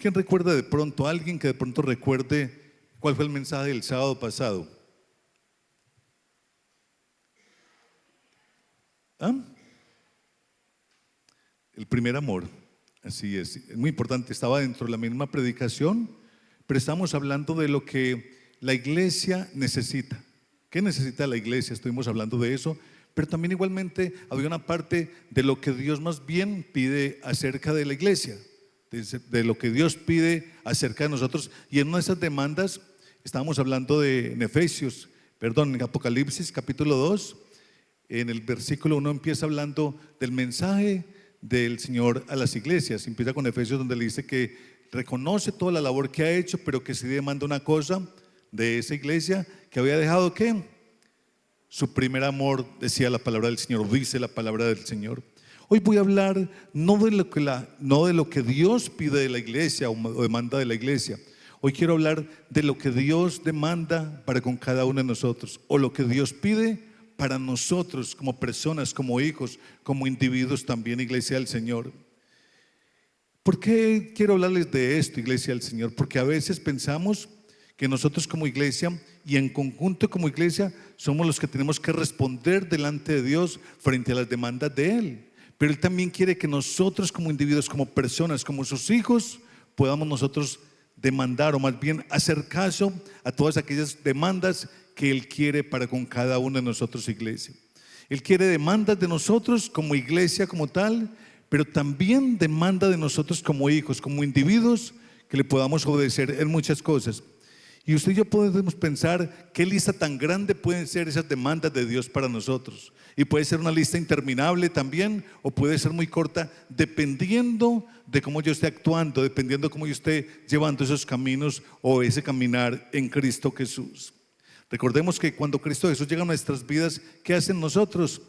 ¿Quién recuerda de pronto, alguien que de pronto recuerde cuál fue el mensaje del sábado pasado? ¿Ah? El primer amor, así es muy importante, estaba dentro de la misma predicación, pero estamos hablando de lo que la iglesia necesita. ¿Qué necesita la iglesia? Estuvimos hablando de eso, pero también igualmente había una parte de lo que Dios más bien pide acerca de la iglesia, de lo que Dios pide acerca de nosotros, y en una de esas demandas estábamos hablando en Apocalipsis capítulo 2. En el versículo 1 empieza hablando del mensaje del Señor a las iglesias. Empieza con Efesios, donde le dice que reconoce toda la labor que ha hecho, pero que sí demanda una cosa de esa iglesia, que había dejado ¿qué? Su primer amor, decía la palabra del Señor, dice la palabra del Señor. Hoy voy a hablar no de lo que Dios pide de la iglesia o demanda de la iglesia. Hoy quiero hablar de lo que Dios demanda para con cada uno de nosotros, o lo que Dios pide para nosotros como personas, como hijos, como individuos también, iglesia del Señor. ¿Por qué quiero hablarles de esto, iglesia del Señor? Porque a veces pensamos que nosotros como iglesia y en conjunto como iglesia somos los que tenemos que responder delante de Dios frente a las demandas de Él. Pero Él también quiere que nosotros como individuos, como personas, como sus hijos, podamos nosotros demandar, o más bien hacer caso a todas aquellas demandas que Él quiere para con cada uno de nosotros, iglesia. Él quiere demandas de nosotros como iglesia, como tal, pero también demanda de nosotros como hijos, como individuos, que le podamos obedecer en muchas cosas. Y usted y yo podemos pensar qué lista tan grande pueden ser esas demandas de Dios para nosotros. Y puede ser una lista interminable también, o puede ser muy corta, dependiendo de cómo yo esté actuando, dependiendo de cómo yo esté llevando esos caminos o ese caminar en Cristo Jesús. Recordemos que cuando Cristo Jesús llega a nuestras vidas, ¿qué hacen nosotros?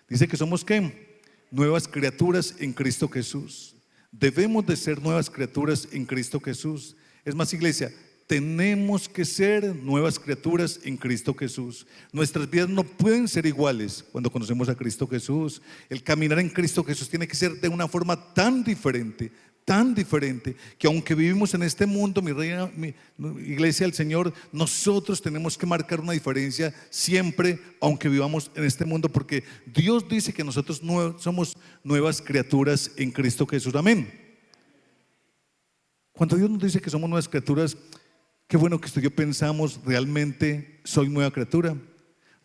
Dice que somos ¿qué? Nuevas criaturas en Cristo Jesús. Debemos de ser nuevas criaturas en Cristo Jesús. Es más, iglesia, tenemos que ser nuevas criaturas en Cristo Jesús. Nuestras vidas no pueden ser iguales cuando conocemos a Cristo Jesús. El caminar en Cristo Jesús tiene que ser de una forma tan diferente, que aunque vivimos en este mundo, mi iglesia del Señor, nosotros tenemos que marcar una diferencia siempre, aunque vivamos en este mundo, porque Dios dice que nosotros somos nuevas criaturas en Cristo Jesús. Amén. Cuando Dios nos dice que somos nuevas criaturas, qué bueno que usted y yo pensamos, realmente soy nueva criatura,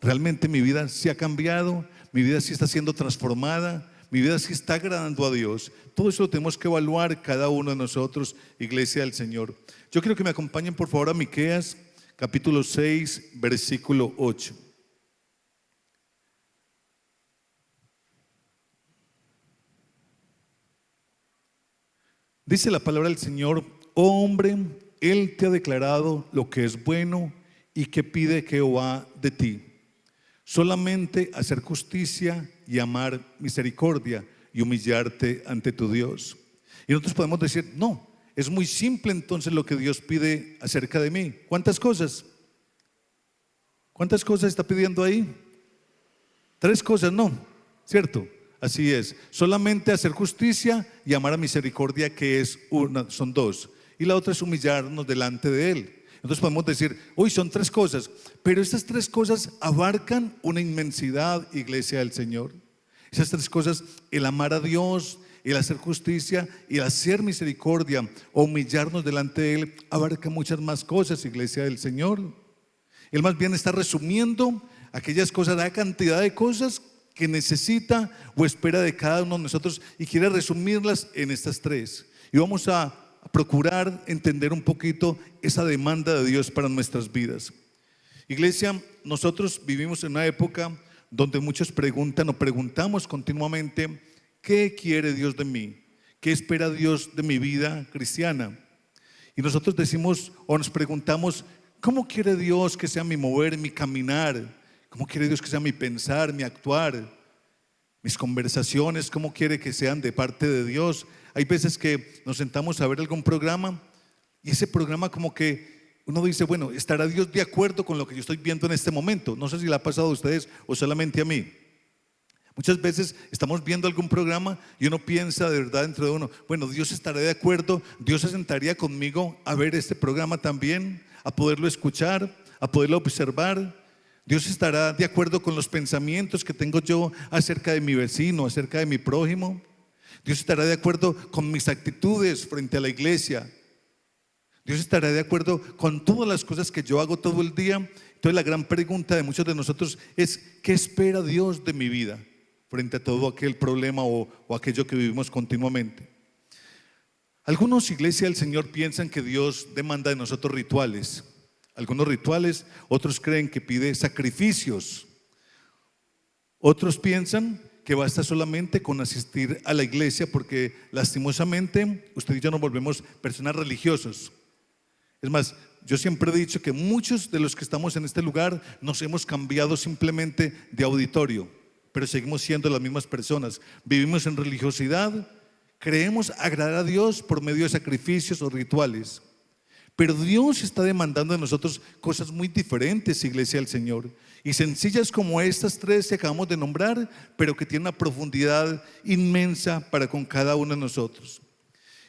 realmente mi vida sí ha cambiado, mi vida sí está siendo transformada, mi vida sí está agradando a Dios. Todo eso lo tenemos que evaluar cada uno de nosotros, iglesia del Señor. Yo quiero que me acompañen por favor a Miqueas capítulo 6 versículo 8. Dice la palabra del Señor: oh hombre, Él te ha declarado lo que es bueno, y que pide Jehová de ti: solamente hacer justicia y amar misericordia y humillarte ante tu Dios. Y nosotros podemos decir, no, es muy simple entonces lo que Dios pide acerca de mí. ¿Cuántas cosas? ¿Cuántas cosas está pidiendo ahí? 3 cosas, ¿no? ¿Cierto? Así es. Solamente hacer justicia y amar a misericordia, que es una, son 2. Y la otra es humillarnos delante de Él. Entonces podemos decir, uy, son 3 cosas, pero estas 3 cosas abarcan una inmensidad, iglesia del Señor. Esas 3 cosas, el amar a Dios, el hacer justicia y el hacer misericordia o humillarnos delante de Él, abarca muchas más cosas, iglesia del Señor. Él más bien está resumiendo aquellas cosas, la cantidad de cosas que necesita o espera de cada uno de nosotros, y quiere resumirlas en estas 3. Y vamos a procurar entender un poquito esa demanda de Dios para nuestras vidas. Iglesia, nosotros vivimos en una época donde muchos preguntan o preguntamos continuamente: ¿qué quiere Dios de mí? ¿Qué espera Dios de mi vida cristiana? Y nosotros decimos o nos preguntamos: ¿cómo quiere Dios que sea mi mover, mi caminar? ¿Cómo quiere Dios que sea mi pensar, mi actuar, mis conversaciones? ¿Cómo quiere que sean de parte de Dios? Hay veces que nos sentamos a ver algún programa, y ese programa como que uno dice, bueno, ¿estará Dios de acuerdo con lo que yo estoy viendo en este momento? No sé si le ha pasado a ustedes o solamente a mí. Muchas veces estamos viendo algún programa y uno piensa de verdad dentro de uno, bueno, Dios estará de acuerdo, Dios se sentaría conmigo a ver este programa también, a poderlo escuchar, a poderlo observar. Dios estará de acuerdo con los pensamientos que tengo yo acerca de mi vecino, acerca de mi prójimo. Dios estará de acuerdo con mis actitudes frente a la iglesia. Dios estará de acuerdo con todas las cosas que yo hago todo el día. Entonces la gran pregunta de muchos de nosotros es, ¿qué espera Dios de mi vida frente a todo aquel problema o aquello que vivimos continuamente? Algunos, iglesia del Señor, piensan que Dios demanda de nosotros rituales. Algunos rituales, otros creen que pide sacrificios. Otros piensan que basta solamente con asistir a la iglesia, porque lastimosamente usted y yo nos volvemos personas religiosos. Es más, yo siempre he dicho que muchos de los que estamos en este lugar nos hemos cambiado simplemente de auditorio, pero seguimos siendo las mismas personas. Vivimos en religiosidad, creemos agradar a Dios por medio de sacrificios o rituales. Pero Dios está demandando de nosotros cosas muy diferentes, iglesia del Señor, y sencillas como estas tres que acabamos de nombrar, pero que tienen una profundidad inmensa para con cada uno de nosotros.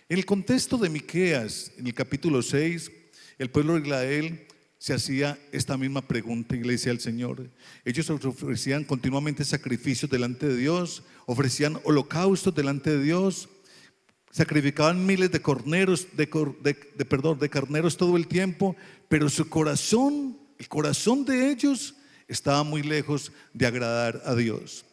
En el contexto de Miqueas, en el capítulo 6, el pueblo de Israel se hacía esta misma pregunta, iglesia del Señor. Ellos ofrecían continuamente sacrificios delante de Dios, ofrecían holocaustos delante de Dios, sacrificaban miles de corneros, de carneros todo el tiempo, pero su corazón, el corazón de ellos estaba muy lejos de agradar a Dios.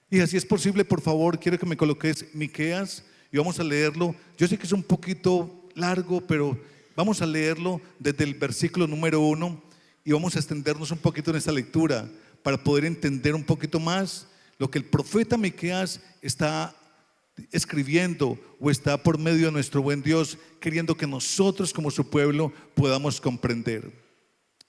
Y así es posible, por favor, quiero que me coloques Miqueas y vamos a leerlo. Yo sé que es un poquito largo, pero vamos a leerlo desde el versículo número 1 y vamos a extendernos un poquito en esta lectura para poder entender un poquito más lo que el profeta Miqueas está escribiendo o está por medio de nuestro buen Dios queriendo que nosotros como su pueblo podamos comprender.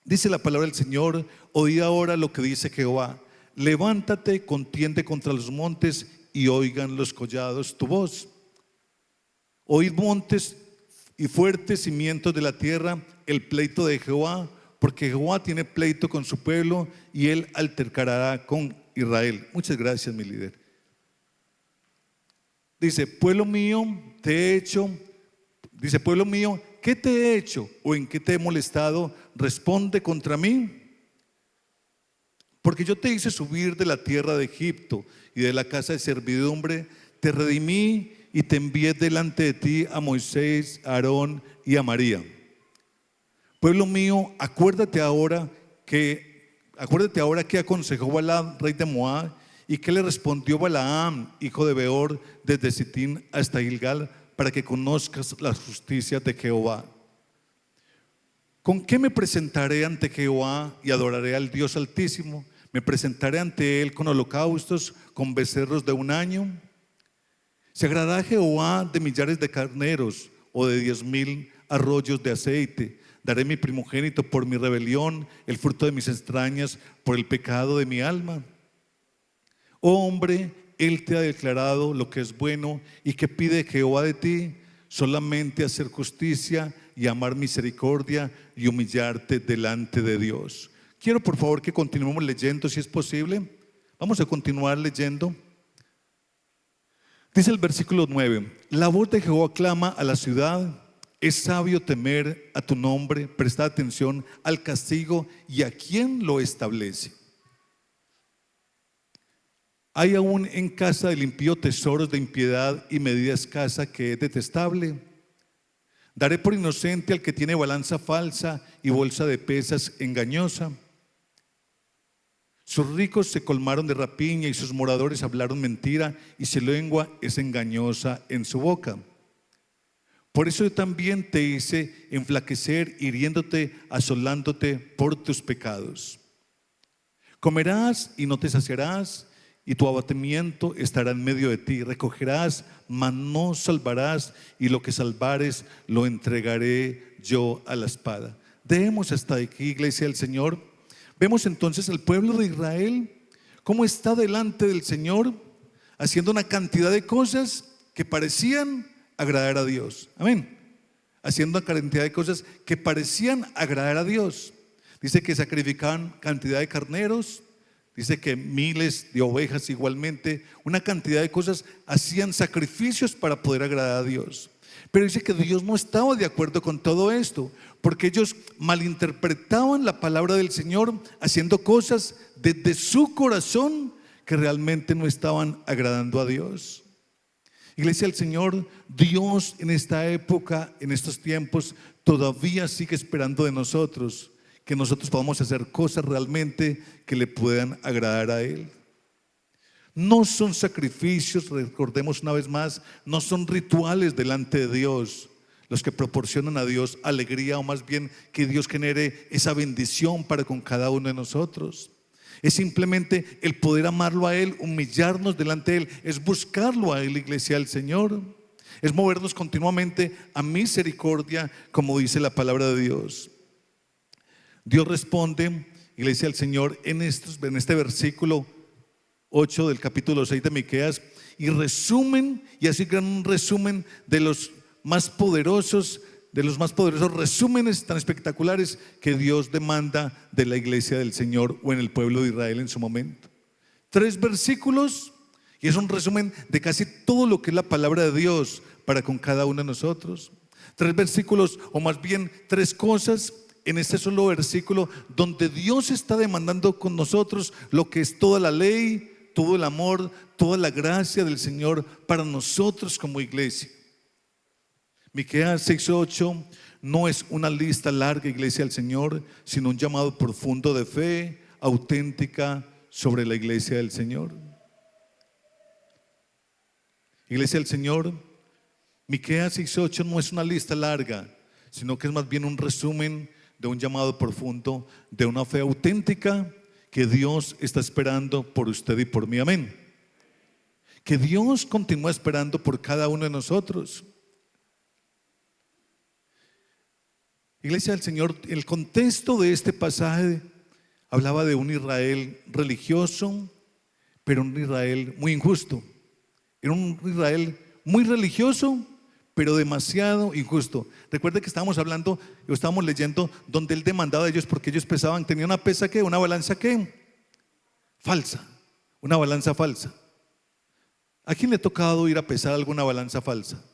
Dice la palabra del Señor: oí ahora lo que dice Jehová, levántate, contiende contra los montes y oigan los collados tu voz. Oíd montes y fuertes cimientos de la tierra el pleito de Jehová, porque Jehová tiene pleito con su pueblo y él altercará con Israel. Muchas gracias, mi líder. Dice, pueblo mío, te he hecho, dice, pueblo mío, ¿qué te he hecho o en qué te he molestado? Responde contra mí. Porque yo te hice subir de la tierra de Egipto y de la casa de servidumbre, te redimí y te envié delante de ti a Moisés, a Aarón y a María. Pueblo mío, acuérdate ahora que aconsejó Balaam, rey de Moab, y que le respondió Balaam, hijo de Beor, desde Sitín hasta Gilgal, para que conozcas la justicia de Jehová. ¿Con qué me presentaré ante Jehová y adoraré al Dios Altísimo? ¿Me presentaré ante él con holocaustos, con becerros de un año? ¿Se agradará Jehová de millares de carneros o de 10,000 arroyos de aceite? Daré mi primogénito por mi rebelión, el fruto de mis entrañas por el pecado de mi alma. Oh hombre, él te ha declarado lo que es bueno y que pide Jehová de ti, solamente hacer justicia y amar misericordia y humillarte delante de Dios. Quiero por favor que continuemos leyendo, si es posible. Vamos a continuar leyendo. Dice el versículo 9: la voz de Jehová clama a la ciudad, es sabio temer a tu nombre, presta atención al castigo y a quien lo establece. ¿Hay aún en casa del impío tesoros de impiedad y medida escasa que es detestable? Daré por inocente al que tiene balanza falsa y bolsa de pesas engañosa. Sus ricos se colmaron de rapiña y sus moradores hablaron mentira y su lengua es engañosa en su boca. Por eso yo también te hice enflaquecer, hiriéndote, asolándote por tus pecados. Comerás y no te saciarás, y tu abatimiento estará en medio de ti. Recogerás, mas no salvarás, y lo que salvares lo entregaré yo a la espada. Dejemos hasta aquí, iglesia del Señor. Vemos entonces al pueblo de Israel cómo está delante del Señor haciendo una cantidad de cosas que parecían agradar a Dios. Amén. Haciendo una cantidad de cosas que parecían agradar a Dios. Dice que sacrificaban cantidad de carneros, Dice que miles de ovejas igualmente, una cantidad de cosas, hacían sacrificios para poder agradar a Dios. Pero dice que Dios no estaba de acuerdo con todo esto, porque ellos malinterpretaban la palabra del Señor, haciendo cosas desde su corazón que realmente no estaban agradando a Dios. Iglesia del Señor, Dios en esta época, en estos tiempos, todavía sigue esperando de nosotros que nosotros podamos hacer cosas realmente que le puedan agradar a Él. No son sacrificios, recordemos una vez más, no son rituales delante de Dios los que proporcionan a Dios alegría, o más bien que Dios genere esa bendición para con cada uno de nosotros. Es simplemente el poder amarlo a Él, humillarnos delante de Él, es buscarlo a Él, iglesia del Señor. Es movernos continuamente a misericordia, como dice la palabra de Dios. Dios responde, iglesia del Señor, en este versículo 8 del capítulo 6 de Miqueas, y resumen, y así gran un resumen de los más poderosos resúmenes tan espectaculares que Dios demanda de la iglesia del Señor o en el pueblo de Israel en su momento. 3 versículos y es un resumen de casi todo lo que es la palabra de Dios para con cada uno de nosotros. 3 versículos, o más bien 3 cosas en este solo versículo, donde Dios está demandando con nosotros lo que es toda la ley, todo el amor, toda la gracia del Señor para nosotros como iglesia. Miqueas 6:8 no es una lista larga, iglesia del Señor, sino un llamado profundo de fe auténtica sobre la iglesia del Señor. Iglesia del Señor, Miqueas 6:8 no es una lista larga, sino que es más bien un resumen de un llamado profundo, de una fe auténtica que Dios está esperando por usted y por mí. Amén. Que Dios continúa esperando por cada uno de nosotros. Iglesia del Señor, el contexto de este pasaje hablaba de un Israel religioso, pero un Israel muy injusto. Era un Israel muy religioso, pero demasiado injusto. Recuerde que estábamos hablando, o estábamos leyendo, donde Él demandaba a ellos porque ellos pesaban, tenían una pesa ¿qué? Una balanza ¿qué? Falsa, una balanza falsa. ¿A quién le ha tocado ir a pesar alguna balanza falsa?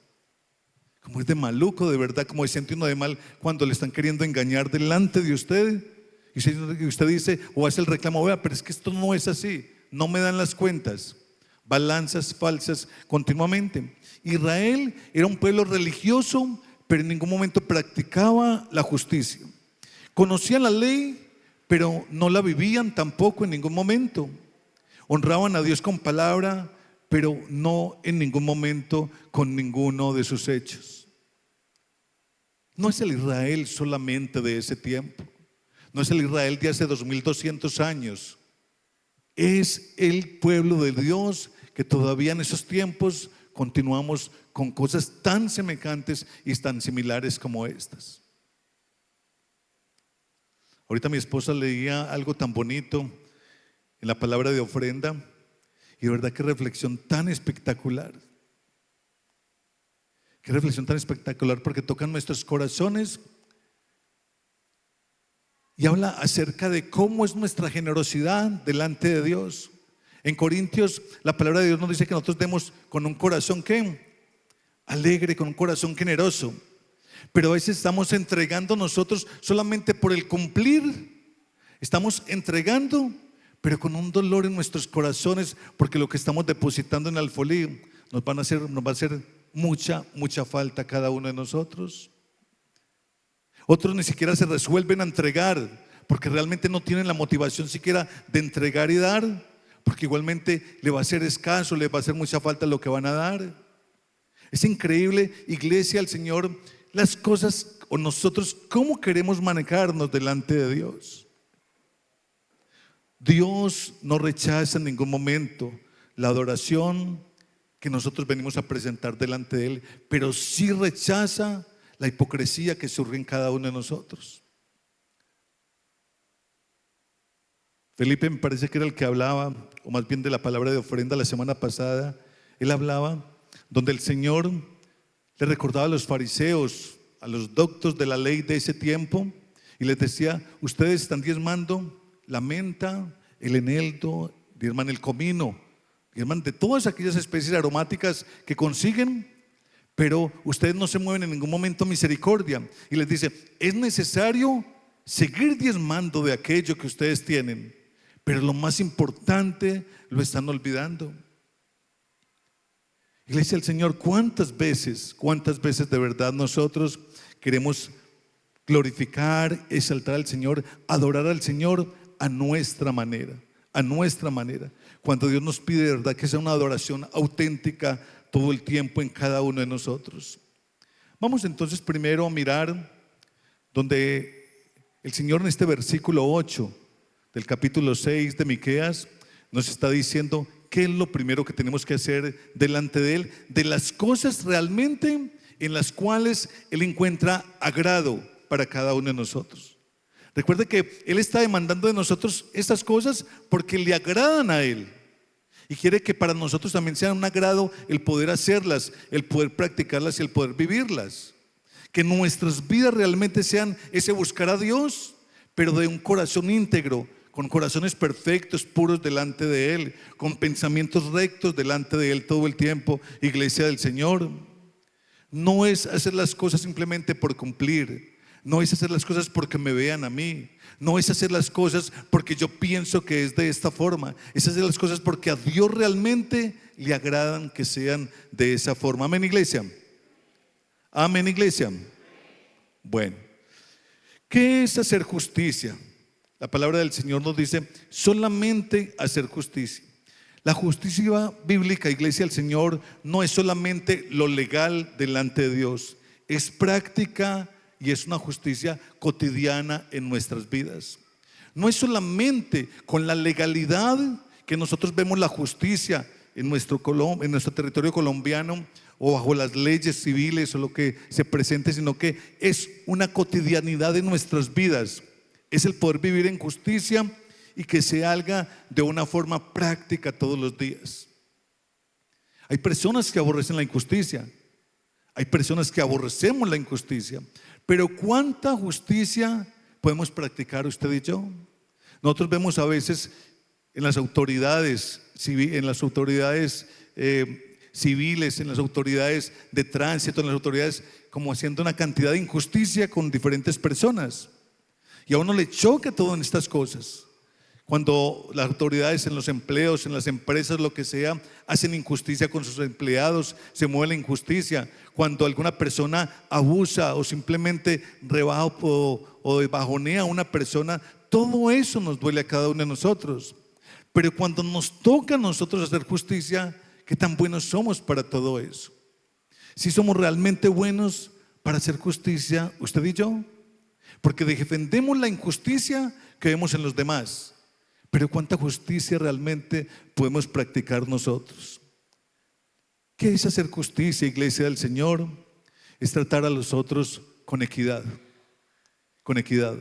Como es de maluco, de verdad, como se siente uno de mal cuando le están queriendo engañar delante de usted y usted dice o hace el reclamo, vea, pero es que esto no es así, no me dan las cuentas. Balanzas falsas continuamente. Israel era un pueblo religioso, pero en ningún momento practicaba la justicia. Conocían la ley, pero no la vivían tampoco en ningún momento. Honraban a Dios con palabra, pero no en ningún momento con ninguno de sus hechos. No es el Israel solamente de ese tiempo, no es el Israel de hace 2200 años. Es el pueblo de Dios que todavía en esos tiempos continuamos con cosas tan semejantes y tan similares como estas. Ahorita mi esposa leía algo tan bonito en la palabra de ofrenda y de verdad qué reflexión tan espectacular. Qué reflexión tan espectacular porque tocan nuestros corazones y habla acerca de cómo es nuestra generosidad delante de Dios. En Corintios la palabra de Dios nos dice que nosotros demos con un corazón ¿qué? Alegre, con un corazón generoso. Pero a veces estamos entregando nosotros solamente por el cumplir. Estamos entregando, pero con un dolor en nuestros corazones porque lo que estamos depositando en el alfolí nos va a hacer mucha falta a cada uno de nosotros. Otros ni siquiera se resuelven a entregar porque realmente no tienen la motivación siquiera de entregar y dar, porque igualmente le va a ser escaso, le va a hacer mucha falta lo que van a dar. Es increíble, iglesia del Señor, las cosas o nosotros cómo queremos manejarnos delante de Dios. Dios no rechaza en ningún momento la adoración que nosotros venimos a presentar delante de Él, pero sí rechaza la hipocresía que surge en cada uno de nosotros. Felipe me parece que era el que hablaba, o más bien de la palabra de ofrenda la semana pasada. Él hablaba donde el Señor le recordaba a los fariseos, a los doctos de la ley de ese tiempo, y les decía: ustedes están diezmando la menta, el eneldo, diezman el comino, diezman de todas aquellas especies aromáticas que consiguen, pero ustedes no se mueven en ningún momento a misericordia. Y les dice, es necesario seguir diezmando de aquello que ustedes tienen, pero lo más importante lo están olvidando. Iglesia del Señor, cuántas veces de verdad nosotros queremos glorificar, exaltar al Señor, adorar al Señor a nuestra manera, cuando Dios nos pide de verdad que sea una adoración auténtica todo el tiempo en cada uno de nosotros. Vamos entonces primero a mirar donde el Señor en este versículo 8 del capítulo 6 de Miqueas nos está diciendo qué es lo primero que tenemos que hacer delante de Él, de las cosas realmente en las cuales Él encuentra agrado para cada uno de nosotros. Recuerde que Él está demandando de nosotros estas cosas porque le agradan a Él y quiere que para nosotros también sea un agrado el poder hacerlas, el poder practicarlas y el poder vivirlas. Que nuestras vidas realmente sean ese buscar a Dios, pero de un corazón íntegro, con corazones perfectos, puros delante de Él, con pensamientos rectos delante de Él todo el tiempo. Iglesia del Señor, no es hacer las cosas simplemente por cumplir, no es hacer las cosas porque me vean a mí, no es hacer las cosas porque yo pienso que es de esta forma, es hacer las cosas porque a Dios realmente le agradan que sean de esa forma. Amén, iglesia. Amén, iglesia. Bueno, ¿qué es hacer justicia? La palabra del Señor nos dice solamente hacer justicia. La justicia bíblica, iglesia del Señor, no es solamente lo legal delante de Dios, es práctica y es una justicia cotidiana en nuestras vidas. No es solamente con la legalidad que nosotros vemos la justicia en nuestro territorio colombiano o bajo las leyes civiles o lo que se presente, sino que es una cotidianidad en nuestras vidas. Es el poder vivir en justicia y que se haga de una forma práctica todos los días. Hay personas que aborrecen la injusticia, hay personas que aborrecemos la injusticia, pero ¿cuánta justicia podemos practicar usted y yo? Nosotros vemos a veces en las autoridades civiles, en las autoridades de tránsito, en las autoridades, como haciendo una cantidad de injusticia con diferentes personas. Y a uno le choca todas estas cosas. Cuando las autoridades en los empleos, en las empresas, lo que sea, hacen injusticia con sus empleados, se mueve la injusticia. Cuando alguna persona abusa o simplemente rebaja o bajonea a una persona, todo eso nos duele a cada uno de nosotros. Pero cuando nos toca a nosotros hacer justicia, ¿qué tan buenos somos para todo eso? Si somos realmente buenos para hacer justicia, usted y yo, porque defendemos la injusticia que vemos en los demás, pero ¿cuánta justicia realmente podemos practicar nosotros? ¿Qué es hacer justicia, iglesia del Señor? Es tratar a los otros con equidad, con equidad.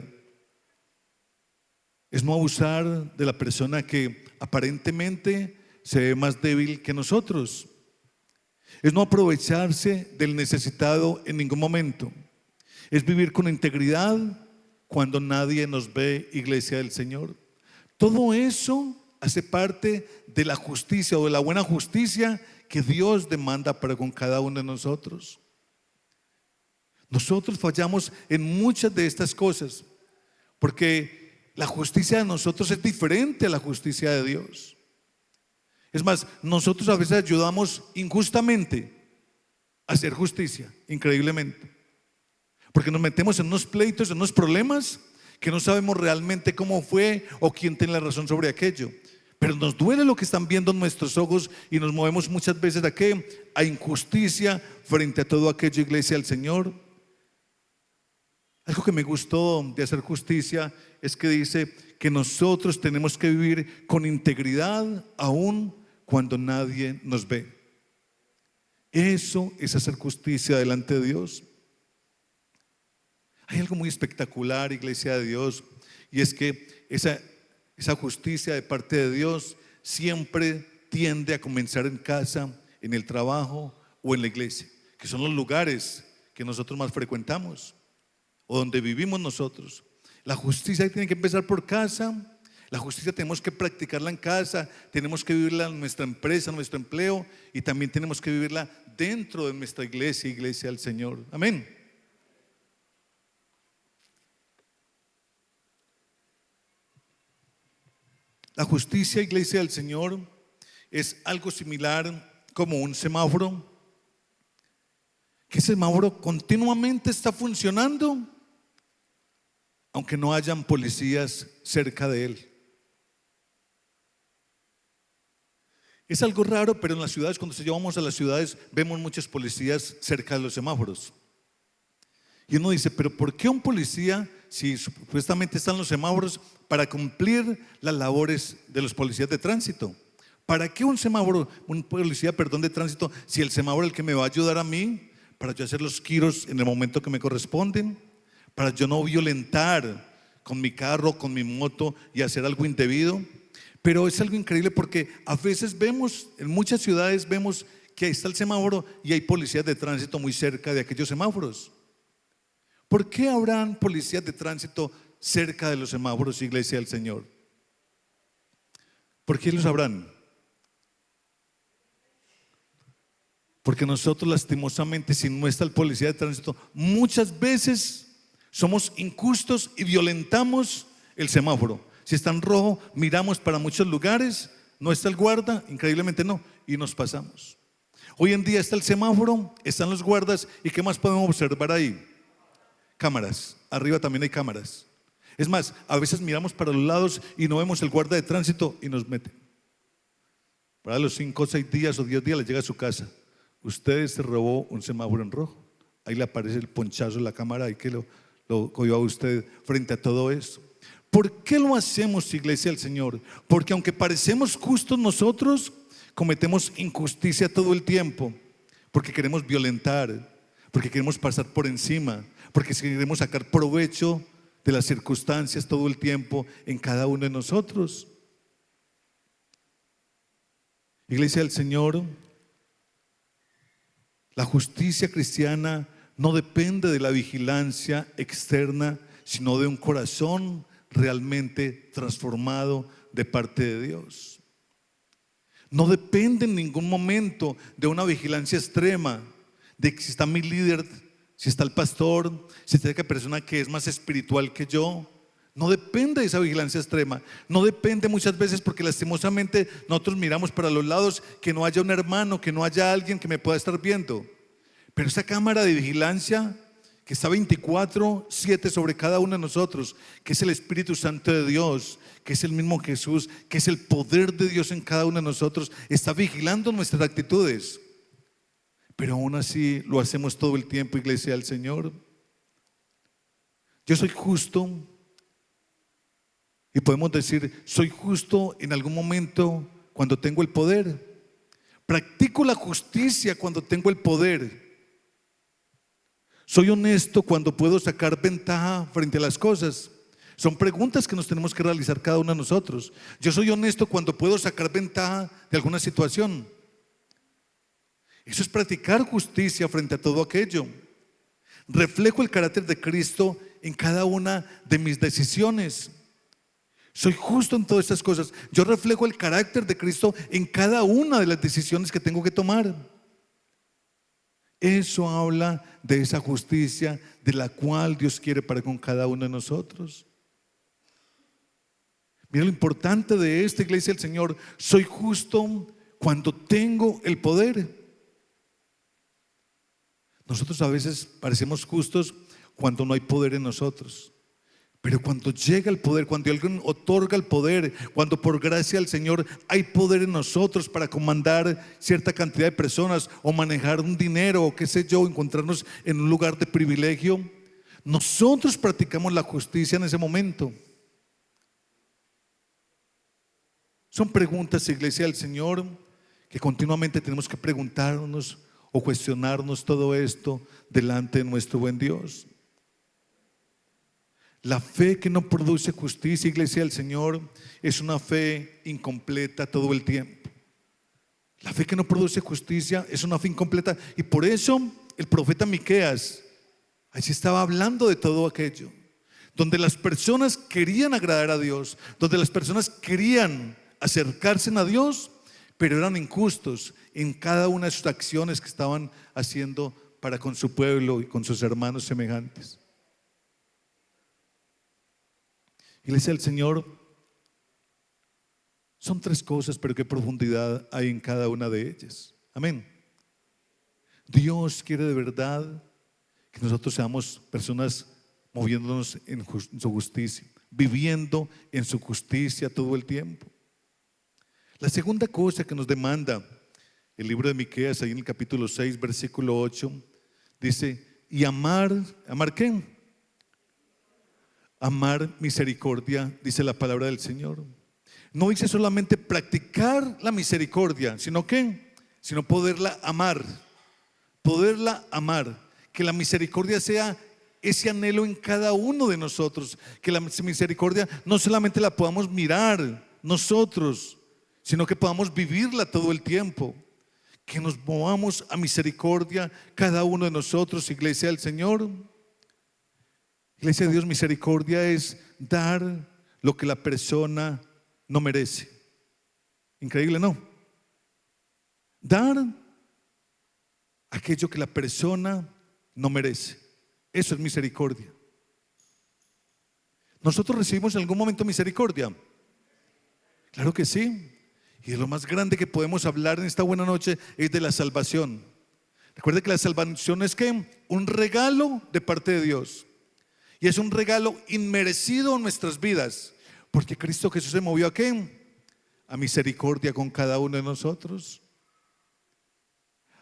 Es no abusar de la persona que aparentemente se ve más débil que nosotros. Es no aprovecharse del necesitado en ningún momento. Es vivir con integridad cuando nadie nos ve, iglesia del Señor. Todo eso hace parte de la justicia o de la buena justicia que Dios demanda para con cada uno de nosotros. Nosotros fallamos en muchas de estas cosas porque la justicia de nosotros es diferente a la justicia de Dios. Es más, nosotros a veces ayudamos injustamente a hacer justicia, increíblemente. Porque nos metemos en unos pleitos, en unos problemas que no sabemos realmente cómo fue o quién tiene la razón sobre aquello. Pero nos duele lo que están viendo nuestros ojos y nos movemos muchas veces ¿a qué? A injusticia frente a todo aquello, iglesia del Señor. Algo que me gustó de hacer justicia es que dice que nosotros tenemos que vivir con integridad aún cuando nadie nos ve. Eso es hacer justicia delante de Dios. Hay algo muy espectacular, iglesia de Dios, y es que esa justicia de parte de Dios siempre tiende a comenzar en casa, en el trabajo o en la iglesia, que son los lugares que nosotros más frecuentamos o donde vivimos nosotros. La justicia tiene que empezar por casa, La justicia tenemos que practicarla en casa, tenemos que vivirla en nuestra empresa, en nuestro empleo, y también tenemos que vivirla dentro de nuestra iglesia, iglesia del Señor. Amén. La justicia, iglesia del Señor, es algo similar como un semáforo, que ese semáforo continuamente está funcionando, aunque no hayan policías cerca de él. Es algo raro, pero en las ciudades, cuando llevamos a las ciudades, vemos muchos policías cerca de los semáforos. Y uno dice, pero ¿por qué un policía, si supuestamente están los semáforos para cumplir las labores de los policías de tránsito? ¿Para qué un semáforo, un policía, perdón, de tránsito, si el semáforo es el que me va a ayudar a mí para yo hacer los giros en el momento que me corresponden, para yo no violentar con mi carro, con mi moto y hacer algo indebido? Pero es algo increíble porque a veces vemos, en muchas ciudades vemos que ahí está el semáforo y hay policías de tránsito muy cerca de aquellos semáforos. ¿Por qué habrán policías de tránsito cerca de los semáforos, iglesia del Señor? ¿Por qué los habrán? Porque nosotros, lastimosamente, si no está el policía de tránsito, muchas veces somos injustos y violentamos el semáforo. Si está en rojo, miramos para muchos lugares, no está el guarda, increíblemente no, y nos pasamos. Hoy en día está el semáforo, están los guardas, ¿y qué más podemos observar ahí? Cámaras, arriba también hay cámaras. Es más, a veces miramos para los lados y no vemos el guarda de tránsito y nos mete. Para los 5 o 6 días o 10 días le llega a su casa. Usted se robó un semáforo en rojo. Ahí le aparece el ponchazo en la cámara y que lo cogió a usted frente a todo eso. ¿Por qué lo hacemos, iglesia del Señor? Porque aunque parecemos justos nosotros, cometemos injusticia todo el tiempo. Porque queremos violentar, porque queremos pasar por encima, porque queremos sacar provecho de las circunstancias todo el tiempo en cada uno de nosotros. Iglesia del Señor, la justicia cristiana no depende de la vigilancia externa, sino de un corazón realmente transformado de parte de Dios. No depende en ningún momento de una vigilancia extrema, de que si está mi líder, si está el pastor, si está aquella persona que es más espiritual que yo. No depende de esa vigilancia extrema. No depende muchas veces porque lastimosamente nosotros miramos para los lados, que no haya un hermano, que no haya alguien que me pueda estar viendo. Pero esa cámara de vigilancia que está 24/7 sobre cada uno de nosotros, que es el Espíritu Santo de Dios, que es el mismo Jesús, que es el poder de Dios en cada uno de nosotros, está vigilando nuestras actitudes. Pero aún así lo hacemos todo el tiempo, iglesia del Señor. Yo soy justo, y podemos decir, soy justo en algún momento cuando tengo el poder. Practico la justicia cuando tengo el poder. Soy honesto cuando puedo sacar ventaja frente a las cosas. Son preguntas que nos tenemos que realizar cada uno de nosotros. Yo soy honesto cuando puedo sacar ventaja de alguna situación. Eso es practicar justicia frente a todo aquello. Reflejo el carácter de Cristo en cada una de mis decisiones. Soy justo en todas estas cosas. Yo reflejo el carácter de Cristo en cada una de las decisiones que tengo que tomar. Eso habla de esa justicia de la cual Dios quiere para con cada uno de nosotros. Mira lo importante de esta iglesia del Señor. Soy justo cuando tengo el poder. Nosotros a veces parecemos justos cuando no hay poder en nosotros. Pero cuando llega el poder, cuando alguien otorga el poder, cuando por gracia del Señor hay poder en nosotros para comandar cierta cantidad de personas o manejar un dinero o qué sé yo, encontrarnos en un lugar de privilegio, nosotros practicamos la justicia en ese momento. Son preguntas, iglesia del Señor, que continuamente tenemos que preguntarnos o cuestionarnos todo esto delante de nuestro buen Dios. La fe que no produce justicia, iglesia del Señor, es una fe incompleta todo el tiempo. La fe que no produce justicia es una fe incompleta, y por eso el profeta Miqueas allí estaba hablando de todo aquello. donde las personas querían agradar a Dios, donde las personas querían acercarse a Dios, pero eran injustos en cada una de sus acciones que estaban haciendo para con su pueblo y con sus hermanos semejantes. Iglesia del Señor, son tres cosas, pero qué profundidad hay en cada una de ellas. Amén. Dios quiere de verdad que nosotros seamos personas moviéndonos en su justicia, viviendo en su justicia todo el tiempo. La segunda cosa que nos demanda el libro de Miqueas, ahí en el capítulo 6, versículo 8, dice, y ¿amar qué? Amar misericordia, dice la palabra del Señor. No dice solamente practicar la misericordia, sino poderla amar. Poderla amar. Que la misericordia sea ese anhelo en cada uno de nosotros. Que la misericordia no solamente la podamos mirar nosotros, sino que podamos vivirla todo el tiempo. Que nos movamos a misericordia cada uno de nosotros, iglesia del Señor. Iglesia de Dios, misericordia es dar lo que la persona no merece. Increíble, ¿no? Dar aquello que la persona no merece. Eso es misericordia. ¿Nosotros recibimos en algún momento misericordia? Claro que sí. Y de lo más grande que podemos hablar en esta buena noche es de la salvación. Recuerde que la salvación es ¿qué? Un regalo de parte de Dios. Y es un regalo inmerecido en nuestras vidas. Porque Cristo Jesús se movió ¿a qué? A misericordia con cada uno de nosotros.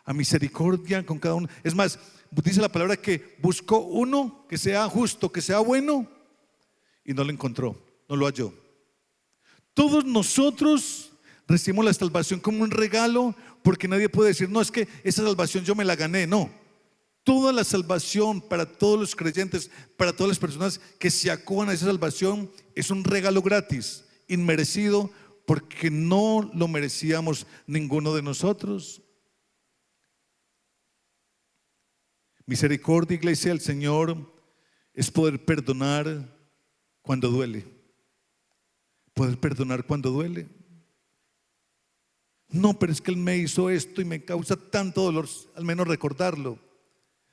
A misericordia con cada uno. Es más, dice la palabra que buscó uno que sea justo, que sea bueno, y no lo encontró, no lo halló. Todos nosotros recibimos la salvación como un regalo, porque nadie puede decir, no, es que esa salvación yo me la gané. No, toda la salvación para todos los creyentes, para todas las personas que se acojan a esa salvación, es un regalo gratis, inmerecido, porque no lo merecíamos ninguno de nosotros. Misericordia, iglesia del Señor, es poder perdonar cuando duele. Poder perdonar cuando duele. No, pero es que Él me hizo esto y me causa tanto dolor, al menos recordarlo.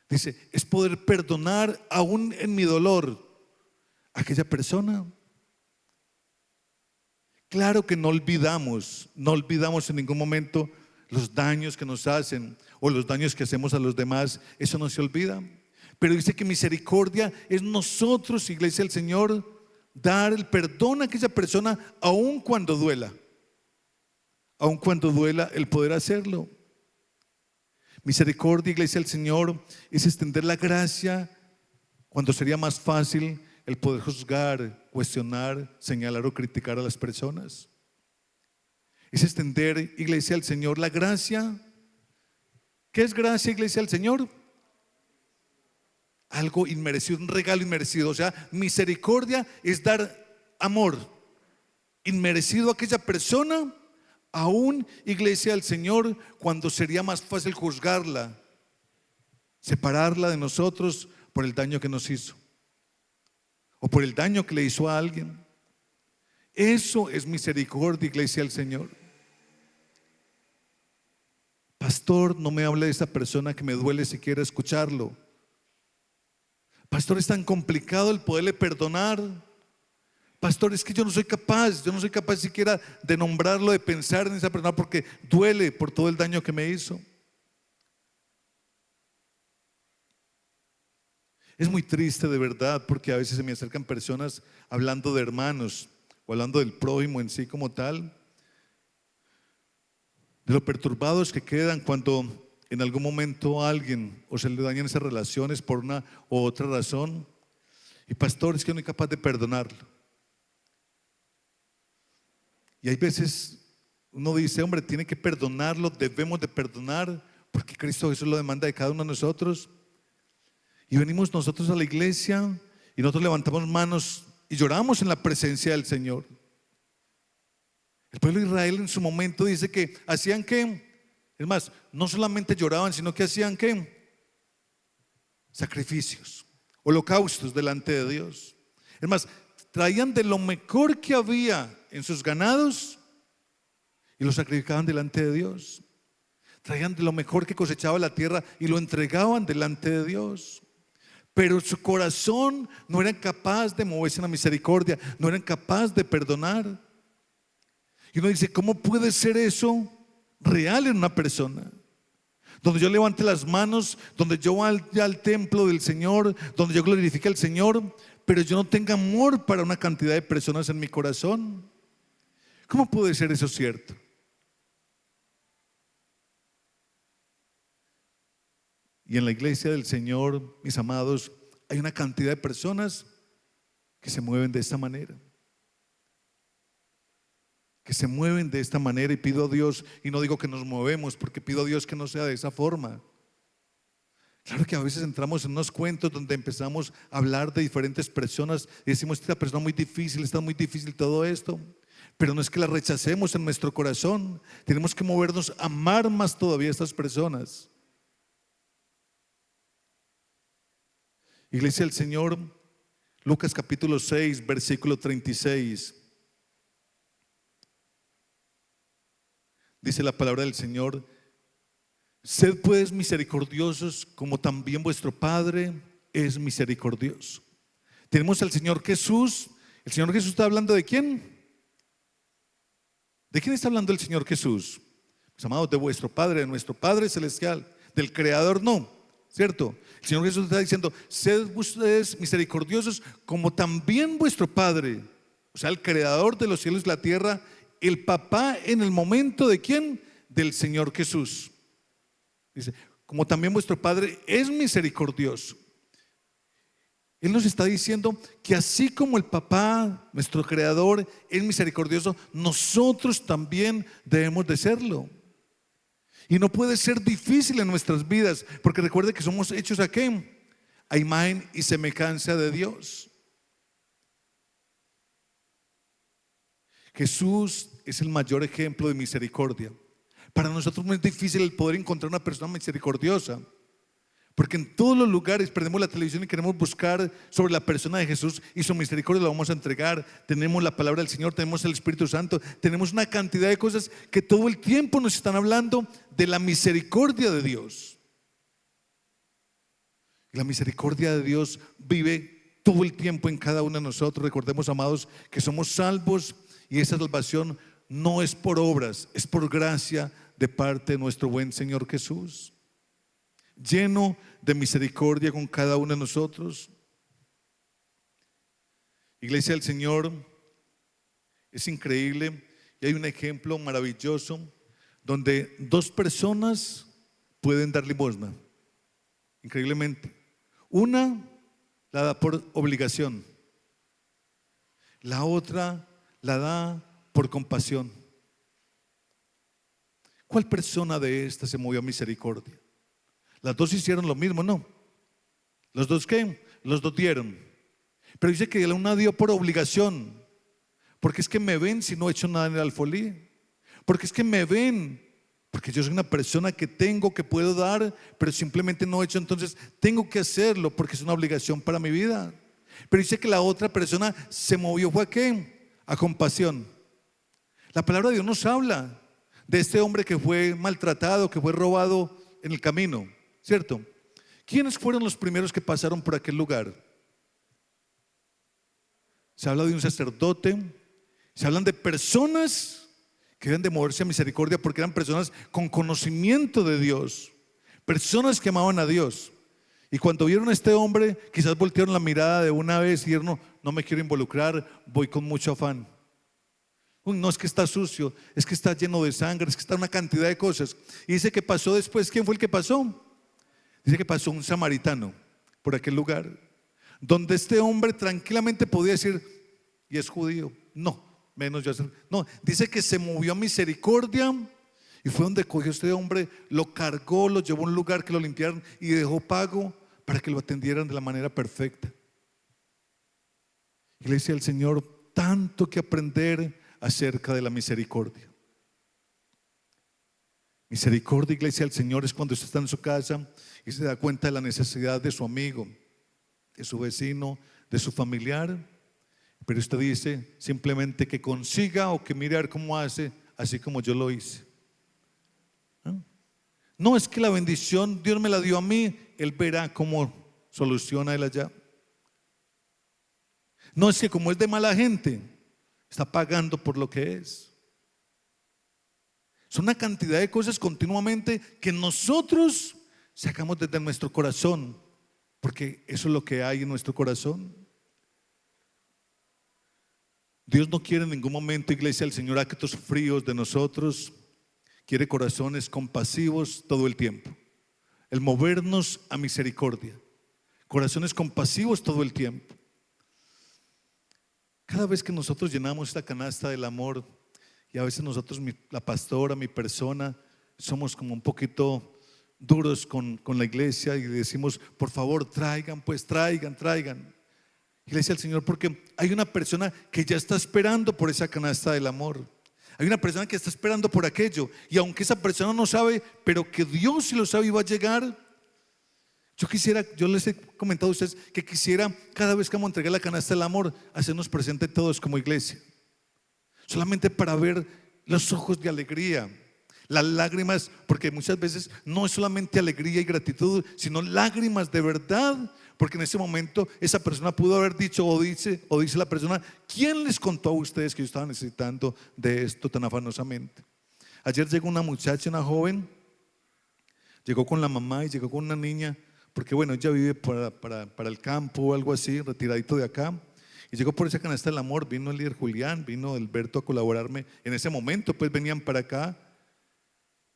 Dice, es poder perdonar aún en mi dolor a aquella persona. Claro que no olvidamos en ningún momento los daños que nos hacen o los daños que hacemos a los demás. Eso no se olvida. Pero dice que misericordia es nosotros, iglesia del Señor, dar el perdón a aquella persona aun cuando duela. Aun cuando duela, el poder hacerlo. Misericordia, iglesia del Señor, es extender la gracia cuando sería más fácil el poder juzgar, cuestionar, señalar o criticar a las personas. Es extender, iglesia del Señor, la gracia. ¿Qué es gracia, iglesia del Señor? Algo inmerecido, un regalo inmerecido. O sea, misericordia es dar amor inmerecido a aquella persona, aún, iglesia del Señor, cuando sería más fácil juzgarla, separarla de nosotros por el daño que nos hizo o por el daño que le hizo a alguien. Eso es misericordia, iglesia del Señor. Pastor, no me hable de esa persona que me duele si quiere escucharlo. Pastor, es tan complicado el poderle perdonar. Pastor, es que yo no soy capaz siquiera de nombrarlo, de pensar en esa persona porque duele por todo el daño que me hizo. Es muy triste de verdad, porque a veces se me acercan personas hablando de hermanos o hablando del prójimo en sí como tal, de lo perturbados que quedan cuando en algún momento a alguien o se le dañan esas relaciones por una u otra razón. Y pastor, es que no soy capaz de perdonarlo. Y hay veces uno dice, hombre, tiene que perdonarlo, debemos de perdonar, porque Cristo Jesús lo demanda de cada uno de nosotros. Y venimos nosotros a la iglesia y nosotros levantamos manos y lloramos en la presencia del Señor. El pueblo de Israel en su momento dice que hacían ¿qué? Es más, no solamente lloraban, sino que hacían ¿qué? Sacrificios, holocaustos delante de Dios. Es más, traían de lo mejor que había en sus ganados y lo sacrificaban delante de Dios. Traían de lo mejor que cosechaba la tierra y lo entregaban delante de Dios. Pero su corazón no era capaz de moverse en la misericordia, no eran capaz de perdonar. Y uno dice, ¿cómo puede ser eso real en una persona? Donde yo levante las manos, donde yo vaya al templo del Señor, donde yo glorifique al Señor, pero yo no tenga amor para una cantidad de personas en mi corazón. ¿Cómo puede ser eso cierto? Y en la iglesia del Señor, mis amados, hay una cantidad de personas que se mueven de esta manera. Que se mueven de esta manera, y pido a Dios, y no digo que nos movemos, porque pido a Dios que no sea de esa forma. Claro que a veces entramos en unos cuentos donde empezamos a hablar de diferentes personas y decimos, esta persona es muy difícil, está muy difícil todo esto. Pero no es que la rechacemos en nuestro corazón, tenemos que movernos a amar más todavía a estas personas. Iglesia del Señor, Lucas capítulo 6, versículo 36. Dice la palabra del Señor: sed pues misericordiosos como también vuestro Padre es misericordioso. Tenemos al Señor Jesús. ¿El Señor Jesús está hablando de quién? ¿De quién está hablando el Señor Jesús? Pues amados, de vuestro Padre, de nuestro Padre celestial. Del Creador no, ¿cierto? El Señor Jesús está diciendo, sed ustedes misericordiosos como también vuestro Padre, o sea, el Creador de los cielos y la tierra, el papá en el momento de ¿quién? Del Señor Jesús. Dice, como también vuestro Padre es misericordioso. Él nos está diciendo que así como el papá, nuestro Creador, es misericordioso, nosotros también debemos de serlo. Y no puede ser difícil en nuestras vidas, porque recuerde que somos hechos ¿a qué? A imagen y semejanza de Dios. Jesús es el mayor ejemplo de misericordia. Para nosotros no es difícil el poder encontrar una persona misericordiosa, porque en todos los lugares prendemos la televisión y queremos buscar sobre la persona de Jesús y su misericordia la vamos a entregar. Tenemos la palabra del Señor, tenemos el Espíritu Santo, tenemos una cantidad de cosas que todo el tiempo nos están hablando de la misericordia de Dios. Y la misericordia de Dios vive todo el tiempo en cada uno de nosotros. Recordemos, amados, que somos salvos y esa salvación no es por obras, es por gracia de parte de nuestro buen Señor Jesús, lleno de misericordia con cada uno de nosotros. Iglesia del Señor, es increíble y hay un ejemplo maravilloso donde dos personas pueden dar limosna, increíblemente. Una la da por obligación, la otra la da por compasión. ¿Cuál persona de estas se movió a misericordia? Las dos hicieron lo mismo, ¿no? ¿Los dos qué? Los dos dieron. Pero dice que la una dio por obligación, porque es que me ven si no he hecho nada en el alfolí, porque es que me ven, porque yo soy una persona que tengo, que puedo dar, pero simplemente no he hecho, entonces tengo que hacerlo porque es una obligación para mi vida. Pero dice que la otra persona se movió, ¿fue a qué? A compasión. La palabra de Dios nos habla de este hombre que fue maltratado, que fue robado en el camino, ¿cierto? ¿Quiénes fueron los primeros que pasaron por aquel lugar? Se habla de un sacerdote, se hablan de personas que deben de moverse a misericordia porque eran personas con conocimiento de Dios, personas que amaban a Dios. Y cuando vieron a este hombre, quizás voltearon la mirada de una vez y dijeron, no, no me quiero involucrar, voy con mucho afán. Uy, no, es que está sucio, es que está lleno de sangre, es que está una cantidad de cosas. Y dice que pasó después, ¿quién fue el que pasó? Dice que pasó un samaritano por aquel lugar, donde este hombre tranquilamente podía decir, y es judío, no, menos yo. No, dice que se movió a misericordia y fue donde cogió a este hombre, lo cargó, lo llevó a un lugar que lo limpiaron y dejó pago para que lo atendieran de la manera perfecta. Iglesia del Señor, tanto que aprender acerca de la misericordia. Misericordia, iglesia del Señor, es cuando usted está en su casa y se da cuenta de la necesidad de su amigo, de su vecino, de su familiar, Pero usted dice simplemente que consiga o que mire a ver cómo hace, así como yo lo hice. ¿No? No es que la bendición Dios me la dio a mí, Él verá cómo soluciona Él allá. No es que como es de mala gente, está pagando por lo que es. Son una cantidad de cosas continuamente que nosotros sacamos desde nuestro corazón, porque eso es lo que hay en nuestro corazón. Dios no quiere en ningún momento, iglesia, el Señor, actos fríos de nosotros. Quiere corazones compasivos todo el tiempo. El movernos a misericordia. Corazones compasivos todo el tiempo. Cada vez que nosotros llenamos esta canasta del amor, y a veces nosotros, la pastora, mi persona, somos como un poquito duros con la iglesia y decimos, por favor, traigan, pues traigan. Y le dice al Señor, porque hay una persona que ya está esperando por esa canasta del amor. Hay una persona que está esperando por aquello. Y aunque esa persona no sabe, pero que Dios sí lo sabe y va a llegar. Yo les he comentado a ustedes que quisiera cada vez que vamos a entregar la canasta del amor, hacernos presente todos como iglesia. Solamente para ver los ojos de alegría, las lágrimas, porque muchas veces no es solamente alegría y gratitud, sino lágrimas de verdad, porque en ese momento esa persona pudo haber dicho o dice la persona, ¿quién les contó a ustedes que yo estaba necesitando de esto tan afanosamente? Ayer llegó una muchacha, una joven, llegó con la mamá y llegó con una niña, porque bueno, ella vive para el campo o algo así, retiradito de acá. Y llegó por esa canasta del amor, vino el líder Julián, vino Alberto a colaborarme. En ese momento pues venían para acá.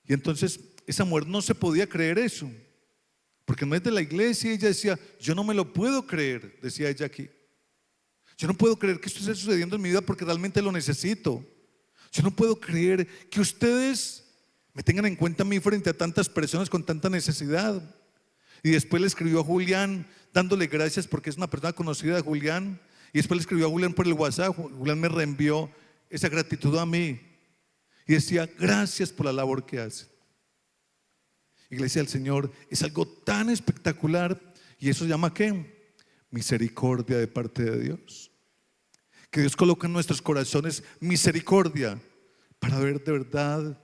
Y entonces esa mujer no se podía creer eso, porque no es de la iglesia. Y ella decía, yo no me lo puedo creer, decía ella aquí. Yo no puedo creer que esto esté sucediendo en mi vida porque realmente lo necesito. Yo no puedo creer que ustedes me tengan en cuenta a mí frente a tantas personas con tanta necesidad. Y después le escribió a Julián dándole gracias porque es una persona conocida de Julián. Y después le escribió a Julián por el WhatsApp. Julián me reenvió esa gratitud a mí y decía, gracias por la labor que hace. Iglesia del Señor, es algo tan espectacular. Y eso se llama ¿qué? Misericordia de parte de Dios. Que Dios coloca en nuestros corazones misericordia para ver de verdad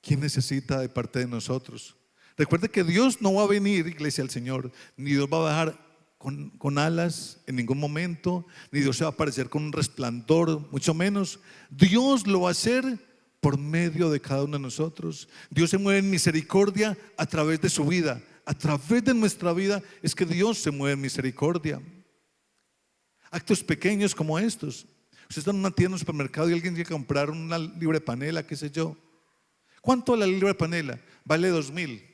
quién necesita de parte de nosotros. Recuerde que Dios no va a venir, iglesia del Señor, ni Dios va a bajar con alas en ningún momento, ni Dios se va a aparecer con un resplandor, mucho menos. Dios lo va a hacer por medio de cada uno de nosotros. Dios se mueve en misericordia a través de su vida. A través de nuestra vida es que Dios se mueve en misericordia. Actos pequeños como estos. Usted está en una tienda, en un supermercado y alguien quiere comprar una libra de panela, qué sé yo. ¿Cuánto vale la libra de panela? Vale 2.000.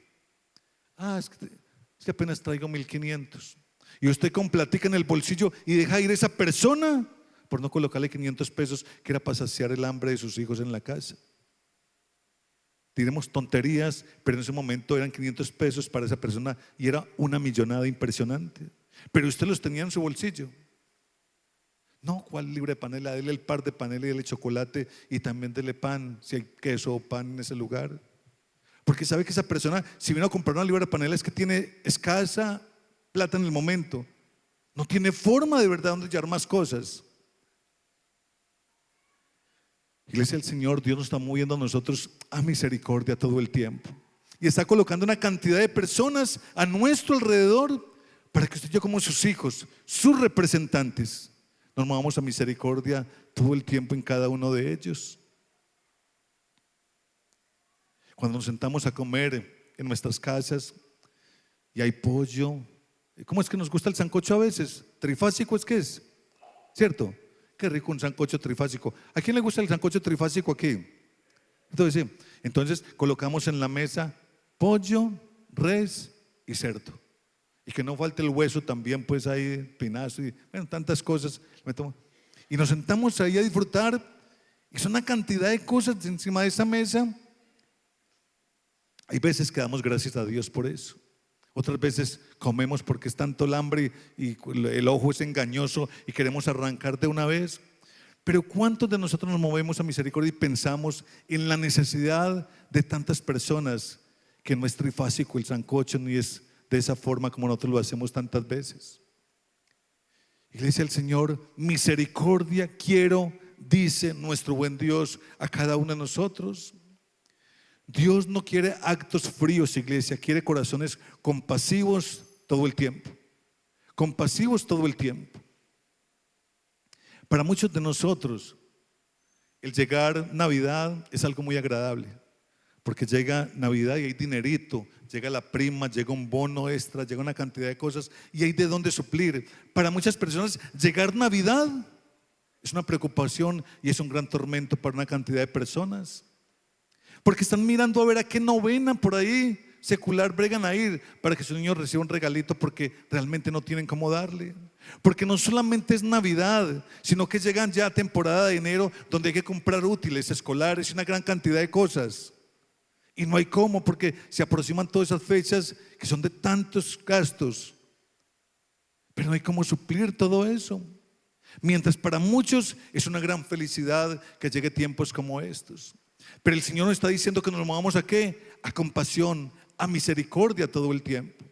Es que apenas traigo 1.500. Y usted con platica en el bolsillo y deja ir a esa persona por no colocarle 500 pesos que era para saciar el hambre de sus hijos en la casa. Diremos tonterías, pero en ese momento eran 500 pesos para esa persona y era una millonada impresionante. Pero usted los tenía en su bolsillo. No, ¿cuál libre de panela? Dele el par de panela y dele chocolate y también dele pan, si hay queso o pan en ese lugar. Porque sabe que esa persona, si vino a comprar una libra de panela, es que tiene escasa plata en el momento. No tiene forma de verdad donde llevar más cosas. Iglesia del Señor, Dios nos está moviendo a nosotros a misericordia todo el tiempo. Y está colocando una cantidad de personas a nuestro alrededor para que usted y yo, como sus hijos, sus representantes, nos movamos a misericordia todo el tiempo en cada uno de ellos. Cuando nos sentamos a comer en nuestras casas y hay pollo, ¿cómo es que nos gusta el sancocho a veces? Trifásico es que es, ¿cierto? Qué rico un sancocho trifásico. ¿A quién le gusta el sancocho trifásico aquí? Entonces colocamos en la mesa pollo, res y cerdo. Y que no falte el hueso también, pues ahí, pinazo y bueno, tantas cosas. Y nos sentamos ahí a disfrutar. Y son una cantidad de cosas encima de esa mesa. Hay veces que damos gracias a Dios por eso. Otras veces comemos porque es tanto el hambre y el ojo es engañoso y queremos arrancar de una vez. Pero ¿cuántos de nosotros nos movemos a misericordia y pensamos en la necesidad de tantas personas que no es trifásico el sancocho ni es de esa forma como nosotros lo hacemos tantas veces? Iglesia del Señor, misericordia quiero, dice nuestro buen Dios a cada uno de nosotros. Dios no quiere actos fríos, iglesia, quiere corazones compasivos todo el tiempo. Compasivos todo el tiempo. Para muchos de nosotros, el llegar Navidad es algo muy agradable, porque llega Navidad y hay dinerito, llega la prima, llega un bono extra, llega una cantidad de cosas y hay de dónde suplir. Para muchas personas, llegar Navidad es una preocupación y es un gran tormento para una cantidad de personas, porque están mirando a ver a qué novena por ahí secular bregan a ir para que su niño reciba un regalito, porque realmente no tienen cómo darle. Porque no solamente es Navidad, sino que llegan ya a temporada de enero, donde hay que comprar útiles escolares y una gran cantidad de cosas. Y no hay cómo, porque se aproximan todas esas fechas que son de tantos gastos, pero no hay cómo suplir todo eso. Mientras para muchos es una gran felicidad que llegue tiempos como estos. Pero el Señor nos está diciendo que nos movamos ¿a qué? A compasión, a misericordia todo el tiempo.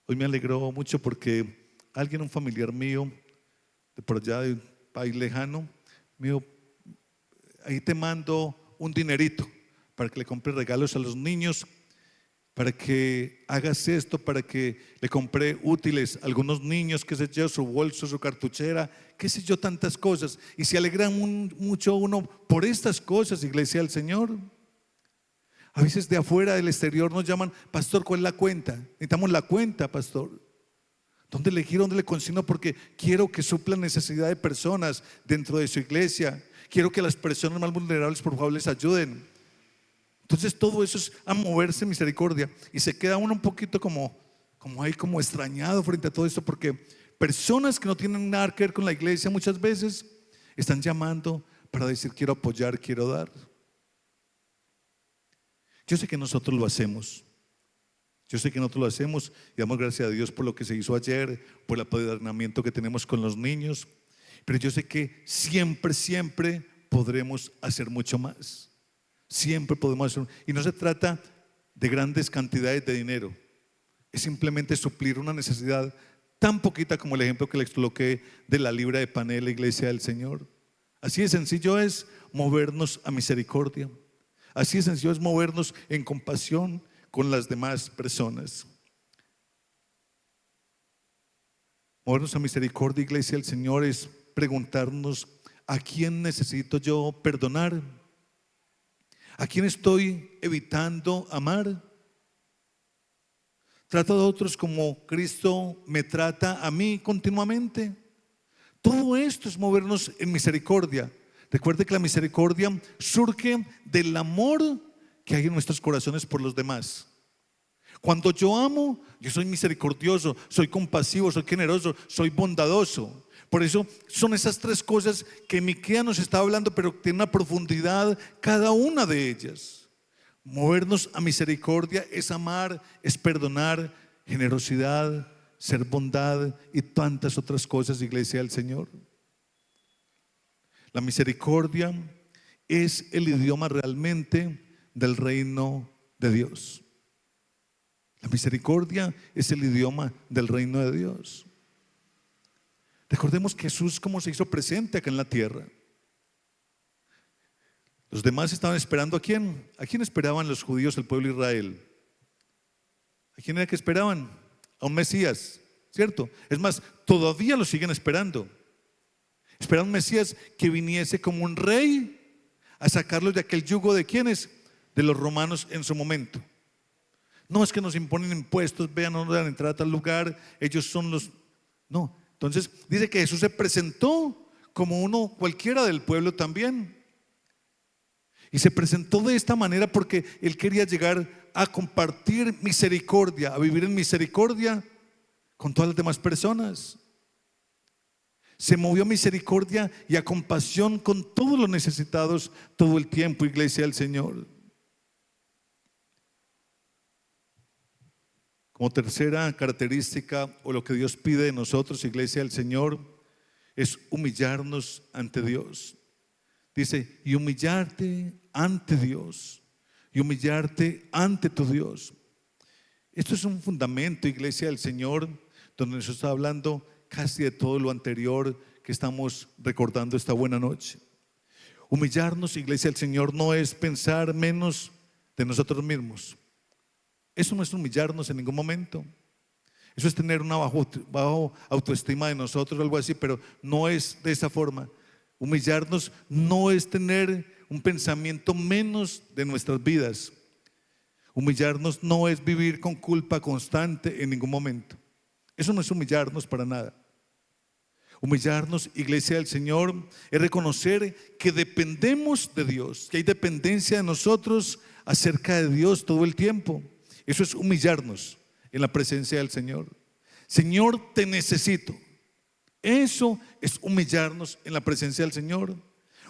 Hoy me alegró mucho porque alguien, un familiar mío, de por allá de un país lejano, me dijo: ahí te mando un dinerito para que le compre regalos a los niños, para que hagas esto, para que le compre útiles a algunos niños, qué sé yo, su bolso, su cartuchera, qué sé yo, tantas cosas. Y se alegra mucho uno por estas cosas, iglesia del Señor. A veces de afuera, del exterior, nos llaman: pastor, ¿cuál es la cuenta? Necesitamos la cuenta, pastor. ¿Dónde le giro? ¿Dónde le consigno? Porque quiero que supla necesidad de personas dentro de su iglesia. Quiero que las personas más vulnerables, por favor, les ayuden. Entonces todo eso es a moverse en misericordia. Y se queda uno un poquito como ahí, como extrañado frente a todo esto, porque personas que no tienen nada que ver con la iglesia muchas veces están llamando para decir: quiero apoyar, quiero dar. Yo sé que nosotros lo hacemos. Yo sé que nosotros lo hacemos y damos gracias a Dios por lo que se hizo ayer, por el apadrinamiento que tenemos con los niños. Pero yo sé que siempre, siempre podremos hacer mucho más. Siempre podemos hacer. Y no se trata de grandes cantidades de dinero. Es simplemente suplir una necesidad tan poquita como el ejemplo que les coloqué de la libra de pan en la iglesia del Señor. Así de sencillo es movernos a misericordia. Así de sencillo es movernos en compasión con las demás personas. Movernos a misericordia, iglesia del Señor, es preguntarnos: ¿a quién necesito yo perdonar? ¿A quién estoy evitando amar? ¿Trato a otros como Cristo me trata a mí continuamente? Todo esto es movernos en misericordia. Recuerde que la misericordia surge del amor que hay en nuestros corazones por los demás. Cuando yo amo, yo soy misericordioso, soy compasivo, soy generoso, soy bondadoso. Por eso son esas tres cosas que Miqueas nos está hablando, pero tiene una profundidad cada una de ellas. Movernos a misericordia es amar, es perdonar, generosidad, ser bondad y tantas otras cosas, iglesia del Señor. La misericordia es el idioma realmente del reino de Dios. La misericordia es el idioma del reino de Dios. Recordemos que Jesús, cómo se hizo presente acá en la tierra. Los demás estaban esperando ¿a quién? ¿A quién esperaban los judíos, el pueblo de Israel? ¿A quién era que esperaban? A un Mesías, ¿cierto? Es más, todavía lo siguen esperando. Esperan un Mesías que viniese como un rey a sacarlos de aquel yugo de ¿quiénes? De los romanos en su momento. No es que nos imponen impuestos, vean, no nos dan entrada a tal lugar, ellos son los... No, entonces dice que Jesús se presentó como uno cualquiera del pueblo también. Y se presentó de esta manera porque Él quería llegar a compartir misericordia, a vivir en misericordia con todas las demás personas. Se movió a misericordia y a compasión con todos los necesitados todo el tiempo, iglesia del Señor. Como tercera característica, o lo que Dios pide de nosotros, iglesia del Señor, es humillarnos ante Dios. Dice: y humillarte ante Dios, y humillarte ante tu Dios. Esto es un fundamento, iglesia del Señor, donde nos está hablando casi de todo lo anterior que estamos recordando esta buena noche. Humillarnos, iglesia del Señor, no es pensar menos de nosotros mismos. Eso no es humillarnos en ningún momento. Eso es tener una bajo autoestima de nosotros o algo así, pero no es de esa forma. Humillarnos no es tener un pensamiento menos de nuestras vidas. Humillarnos no es vivir con culpa constante en ningún momento. Eso no es humillarnos para nada. Humillarnos, iglesia del Señor, es reconocer que dependemos de Dios, que hay dependencia de nosotros acerca de Dios todo el tiempo. Eso es humillarnos en la presencia del Señor. Señor, te necesito. Eso es humillarnos en la presencia del Señor.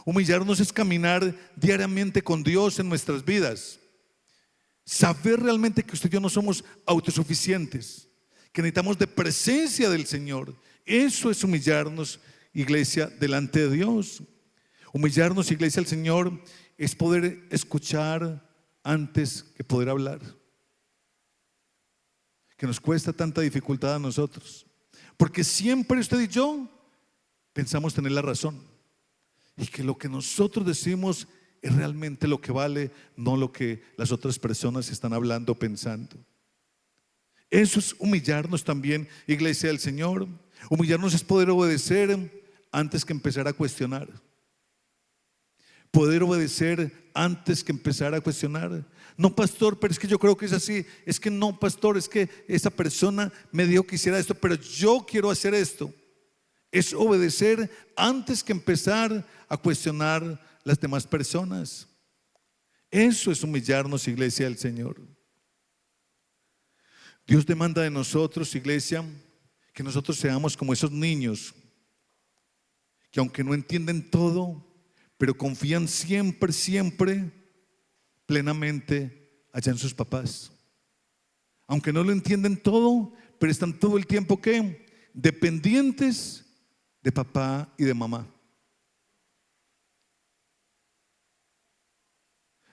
Humillarnos es caminar diariamente con Dios en nuestras vidas. Saber realmente que usted y yo no somos autosuficientes, que necesitamos de presencia del Señor. Eso es humillarnos, iglesia, delante de Dios. Humillarnos, iglesia, al Señor es poder escuchar antes que poder hablar, que nos cuesta tanta dificultad a nosotros, porque siempre usted y yo pensamos tener la razón y que lo que nosotros decimos es realmente lo que vale, no lo que las otras personas están hablando o pensando. Eso es humillarnos también, iglesia del Señor. Humillarnos es poder obedecer antes que empezar a cuestionar. Poder obedecer antes que empezar a cuestionar. No, pastor, pero es que yo creo que es así. Es que no, pastor, es que esa persona me dijo que hiciera esto, pero yo quiero hacer esto. Es obedecer antes que empezar a cuestionar las demás personas. Eso es humillarnos, iglesia del Señor. Dios demanda de nosotros, iglesia, que nosotros seamos como esos niños que aunque no entienden todo, pero confían siempre, siempre plenamente allá en sus papás. Aunque no lo entienden todo, pero están todo el tiempo ¿qué? Dependientes de papá y de mamá.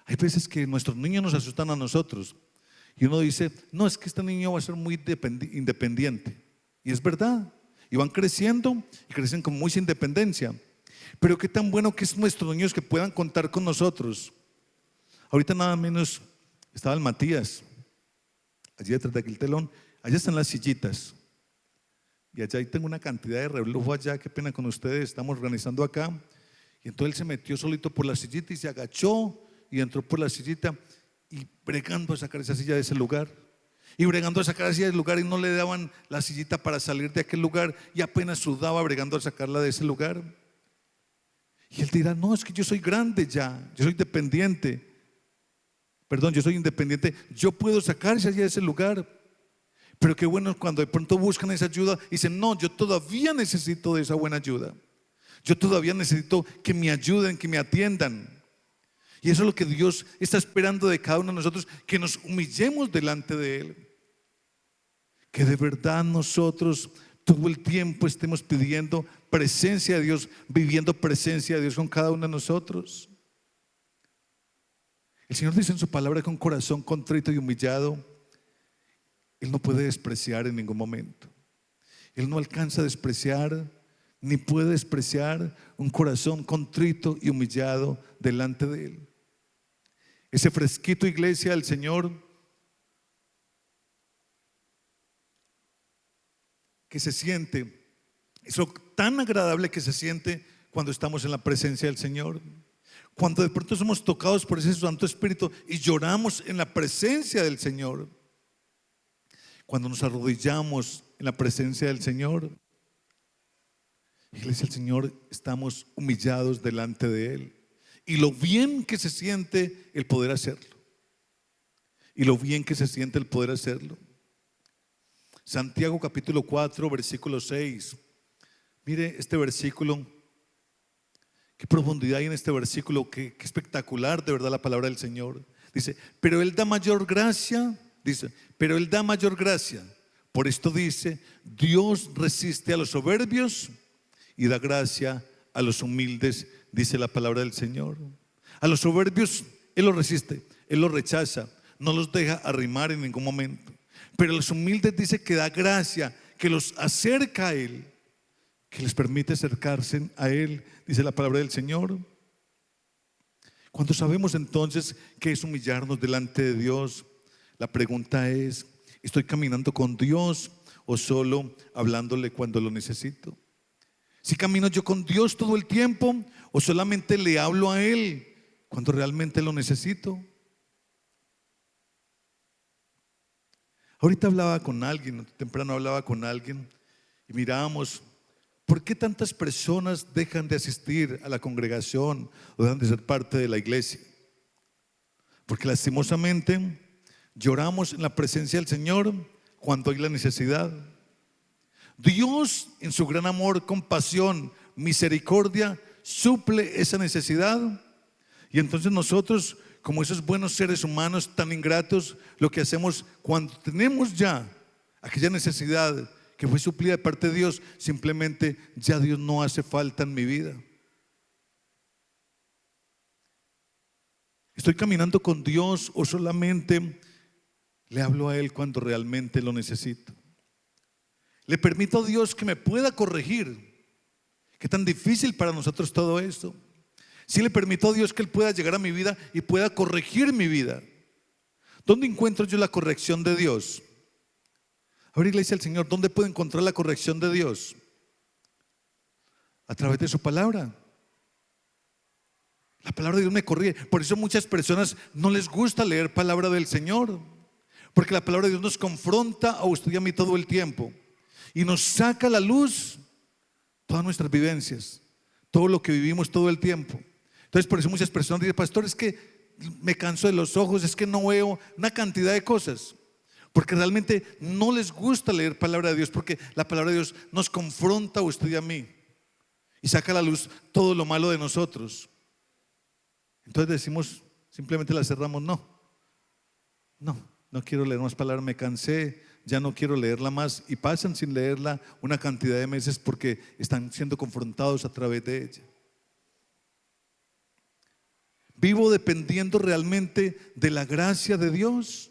Hay veces que nuestros niños nos asustan a nosotros y uno dice, no, es que este niño va a ser muy independiente. Y es verdad, y van creciendo y crecen con mucha independencia. Pero qué tan bueno que es nuestros niños que puedan contar con nosotros. Ahorita nada menos estaba el Matías, allí detrás de aquel telón, allá están las sillitas. Y allá ahí tengo una cantidad de reblujo allá, qué pena con ustedes, estamos organizando acá. Y entonces él se metió solito por la sillita y se agachó y entró por la sillita y bregando a sacar esa silla de ese lugar. Y bregando a sacar la silla del lugar y no le daban la sillita para salir de aquel lugar y apenas sudaba bregando a sacarla de ese lugar. Y él dirá, no, es que yo soy grande ya, yo soy dependiente. Perdón, yo soy independiente, yo puedo sacar esa silla de ese lugar. Pero qué bueno cuando de pronto buscan esa ayuda y dicen, no, yo todavía necesito de esa buena ayuda. Yo todavía necesito que me ayuden, que me atiendan. Y eso es lo que Dios está esperando de cada uno de nosotros, que nos humillemos delante de Él. Que de verdad nosotros todo el tiempo estemos pidiendo presencia de Dios, viviendo presencia de Dios con cada uno de nosotros. El Señor dice en su palabra que un corazón contrito y humillado Él no puede despreciar en ningún momento. Él no alcanza a despreciar ni puede despreciar un corazón contrito y humillado delante de Él. Ese fresquito, iglesia del Señor, que se siente, eso tan agradable que se siente cuando estamos en la presencia del Señor. Cuando de pronto somos tocados por ese Santo Espíritu y lloramos en la presencia del Señor. Cuando nos arrodillamos en la presencia del Señor, iglesia del Señor, estamos humillados delante de Él. Y lo bien que se siente el poder hacerlo. Y lo bien que se siente el poder hacerlo. Santiago capítulo 4, versículo 6. Mire este versículo. Qué profundidad hay en este versículo. Qué espectacular de verdad la palabra del Señor. Dice, pero Él da mayor gracia. Dice, pero Él da mayor gracia. Por esto dice, Dios resiste a los soberbios y da gracia a los humildes, dice la palabra del Señor. A los soberbios Él los resiste, Él los rechaza, no los deja arrimar en ningún momento. Pero los humildes dice que da gracia, que los acerca a Él, que les permite acercarse a Él, dice la palabra del Señor. Cuando sabemos entonces qué es humillarnos delante de Dios, la pregunta es: ¿estoy caminando con Dios o solo hablándole cuando lo necesito? Si camino yo con Dios todo el tiempo o solamente le hablo a Él cuando realmente lo necesito. Ahorita hablaba con alguien, temprano hablaba con alguien y mirábamos por qué tantas personas dejan de asistir a la congregación o dejan de ser parte de la iglesia. Porque lastimosamente lloramos en la presencia del Señor cuando hay la necesidad. Dios, en su gran amor, compasión, misericordia, suple esa necesidad. Y entonces nosotros, como esos buenos seres humanos tan ingratos, lo que hacemos cuando tenemos ya aquella necesidad que fue suplida de parte de Dios, simplemente ya Dios no hace falta en mi vida. ¿Estoy caminando con Dios o solamente le hablo a Él cuando realmente lo necesito? ¿Le permito a Dios que me pueda corregir? ¿Qué tan difícil para nosotros todo esto? Si le permito a Dios que Él pueda llegar a mi vida y pueda corregir mi vida. ¿Dónde encuentro yo la corrección de Dios? Ahora, iglesia del Señor, ¿dónde puedo encontrar la corrección de Dios? A través de su palabra. La palabra de Dios me corrige. Por eso muchas personas no les gusta leer palabra del Señor, porque la palabra de Dios nos confronta a usted y a mí todo el tiempo y nos saca a la luz todas nuestras vivencias, todo lo que vivimos todo el tiempo. Entonces por eso muchas personas dicen: pastor, es que me canso de los ojos, es que no veo, una cantidad de cosas, porque realmente no les gusta leer palabra de Dios, porque la palabra de Dios nos confronta a usted y a mí y saca a la luz todo lo malo de nosotros. Entonces decimos, simplemente la cerramos: no quiero leer más palabra, me cansé, ya no quiero leerla más, y pasan sin leerla una cantidad de meses porque están siendo confrontados a través de ella. ¿Vivo dependiendo realmente de la gracia de Dios?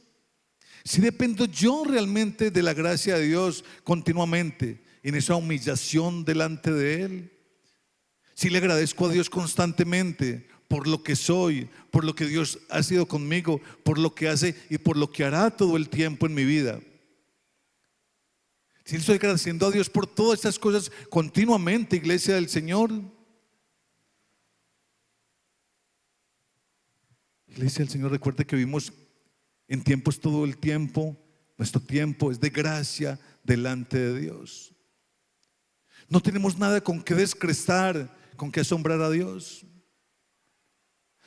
Si dependo yo realmente de la gracia de Dios continuamente, en esa humillación delante de Él, si le agradezco a Dios constantemente por lo que soy, por lo que Dios ha sido conmigo, por lo que hace y por lo que hará todo el tiempo en mi vida. Si estoy agradeciendo a Dios por todas estas cosas continuamente, iglesia del Señor. Iglesia del Señor, recuerde que vivimos en tiempos todo el tiempo. Nuestro tiempo es de gracia delante de Dios. No tenemos nada con que descrestar, con que asombrar a Dios.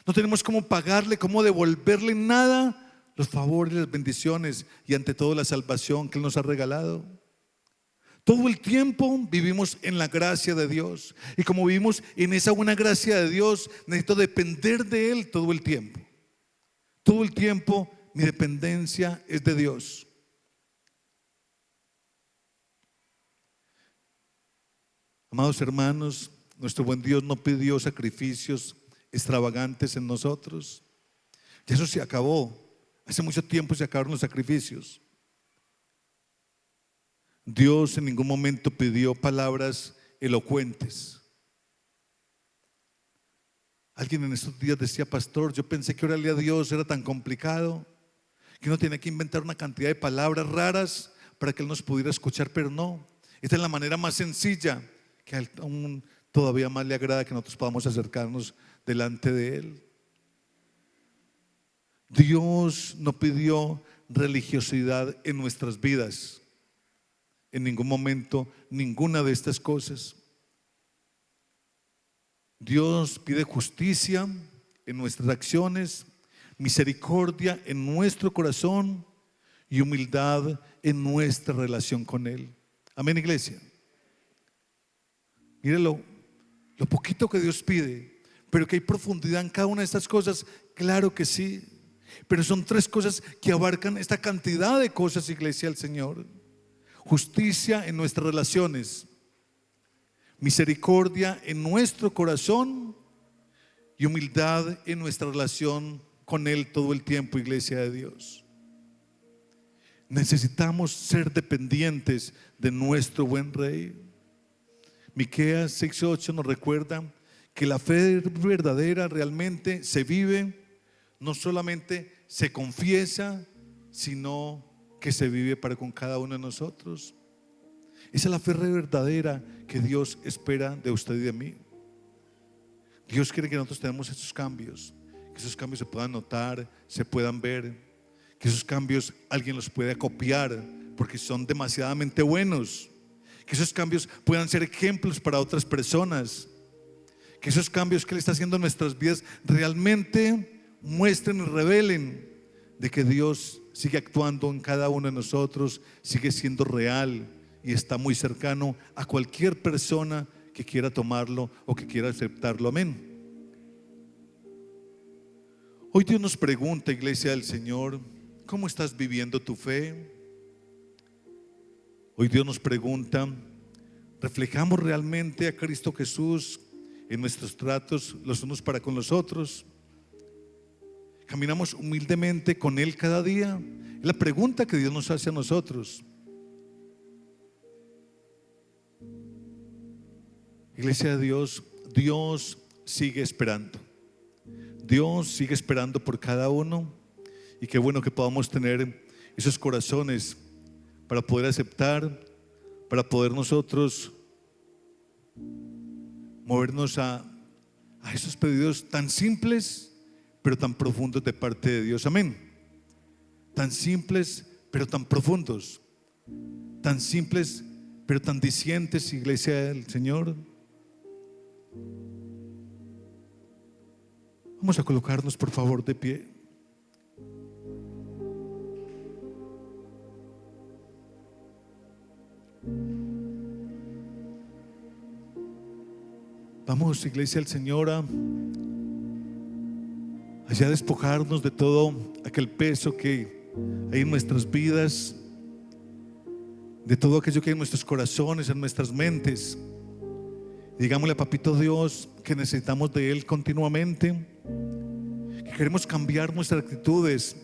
No tenemos cómo pagarle, cómo devolverle nada, los favores, las bendiciones y ante todo la salvación que Él nos ha regalado. Todo el tiempo vivimos en la gracia de Dios, y como vivimos en esa buena gracia de Dios, necesito depender de Él todo el tiempo. Todo el tiempo mi dependencia es de Dios. Amados hermanos, nuestro buen Dios no pidió sacrificios extravagantes en nosotros. Y eso se acabó. Hace mucho tiempo se acabaron los sacrificios. Dios en ningún momento pidió palabras elocuentes. Alguien en estos días decía: pastor, yo pensé que orarle a Dios era tan complicado, que uno tenía que inventar una cantidad de palabras raras para que Él nos pudiera escuchar, pero no. Esta es la manera más sencilla, que aún todavía más le agrada, que nosotros podamos acercarnos delante de Él. Dios no pidió religiosidad en nuestras vidas, en ningún momento, ninguna de estas cosas. Dios pide justicia en nuestras acciones, misericordia en nuestro corazón y humildad en nuestra relación con Él. Amén, iglesia. Mire lo poquito que Dios pide, pero que hay profundidad en cada una de estas cosas. Claro que sí, pero son tres cosas que abarcan esta cantidad de cosas, iglesia del Señor. Justicia en nuestras relaciones, misericordia en nuestro corazón y humildad en nuestra relación con Él todo el tiempo, iglesia de Dios. Necesitamos ser dependientes de nuestro buen Rey. Miqueas 6:8 nos recuerda que la fe verdadera realmente se vive, no solamente se confiesa, sino que se vive para con cada uno de nosotros. Esa es la fe verdadera que Dios espera de usted y de mí. Dios quiere que nosotros tenemos esos cambios, que esos cambios se puedan notar, se puedan ver, que esos cambios alguien los pueda copiar porque son demasiadamente buenos, que esos cambios puedan ser ejemplos para otras personas, que esos cambios que Él está haciendo en nuestras vidas realmente muestren y revelen de que Dios sigue actuando en cada uno de nosotros, sigue siendo real y está muy cercano a cualquier persona que quiera tomarlo o que quiera aceptarlo. Amén. Hoy Dios nos pregunta, iglesia del Señor, ¿cómo estás viviendo tu fe? Hoy Dios nos pregunta, ¿reflejamos realmente a Cristo Jesús en nuestros tratos los unos para con los otros? ¿Caminamos humildemente con Él cada día? Es la pregunta que Dios nos hace a nosotros. Iglesia de Dios, Dios sigue esperando. Dios sigue esperando por cada uno. Y qué bueno que podamos tener esos corazones para poder aceptar, para poder nosotros movernos a esos pedidos tan simples, pero tan profundos de parte de Dios. Amén. Tan simples, pero tan profundos. Tan simples, pero tan dicientes, iglesia del Señor. Vamos a colocarnos, por favor, de pie. Vamos, iglesia del Señor, a despojarnos de todo aquel peso que hay en nuestras vidas, de todo aquello que hay en nuestros corazones, en nuestras mentes. Digámosle a Papito Dios que necesitamos de Él continuamente, que queremos cambiar nuestras actitudes,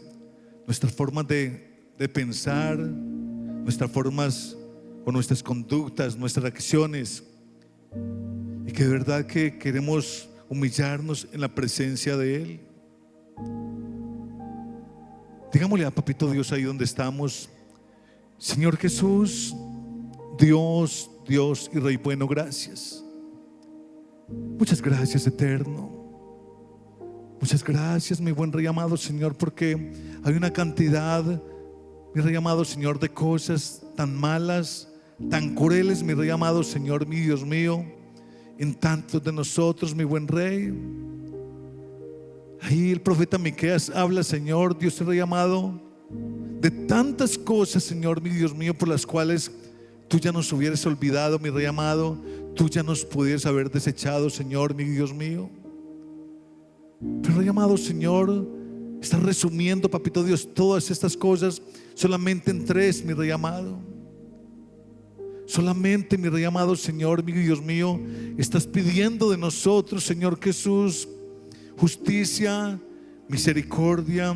nuestras formas de pensar, nuestras formas o nuestras conductas, nuestras acciones, y que de verdad que queremos humillarnos en la presencia de Él. Digámosle a Papito Dios ahí donde estamos: Señor Jesús, Dios y Rey bueno, gracias. Muchas gracias, eterno. Muchas gracias, mi buen Rey amado, Señor, porque hay una cantidad, mi Rey amado, Señor, de cosas tan malas, tan crueles, mi Rey amado, Señor, mi Dios mío, en tantos de nosotros, mi buen Rey. Ahí el profeta Miqueas habla, Señor, Dios y Rey amado, de tantas cosas, Señor, mi Dios mío, por las cuales tú ya nos hubieras olvidado, mi Rey amado. Tú ya nos pudieras haber desechado, Señor, mi Dios mío. Pero, Rey amado, Señor, está resumiendo, Papito Dios, todas estas cosas solamente en tres, mi Rey amado. Solamente, mi Rey amado, Señor, mi Dios mío, estás pidiendo de nosotros, Señor Jesús, justicia, misericordia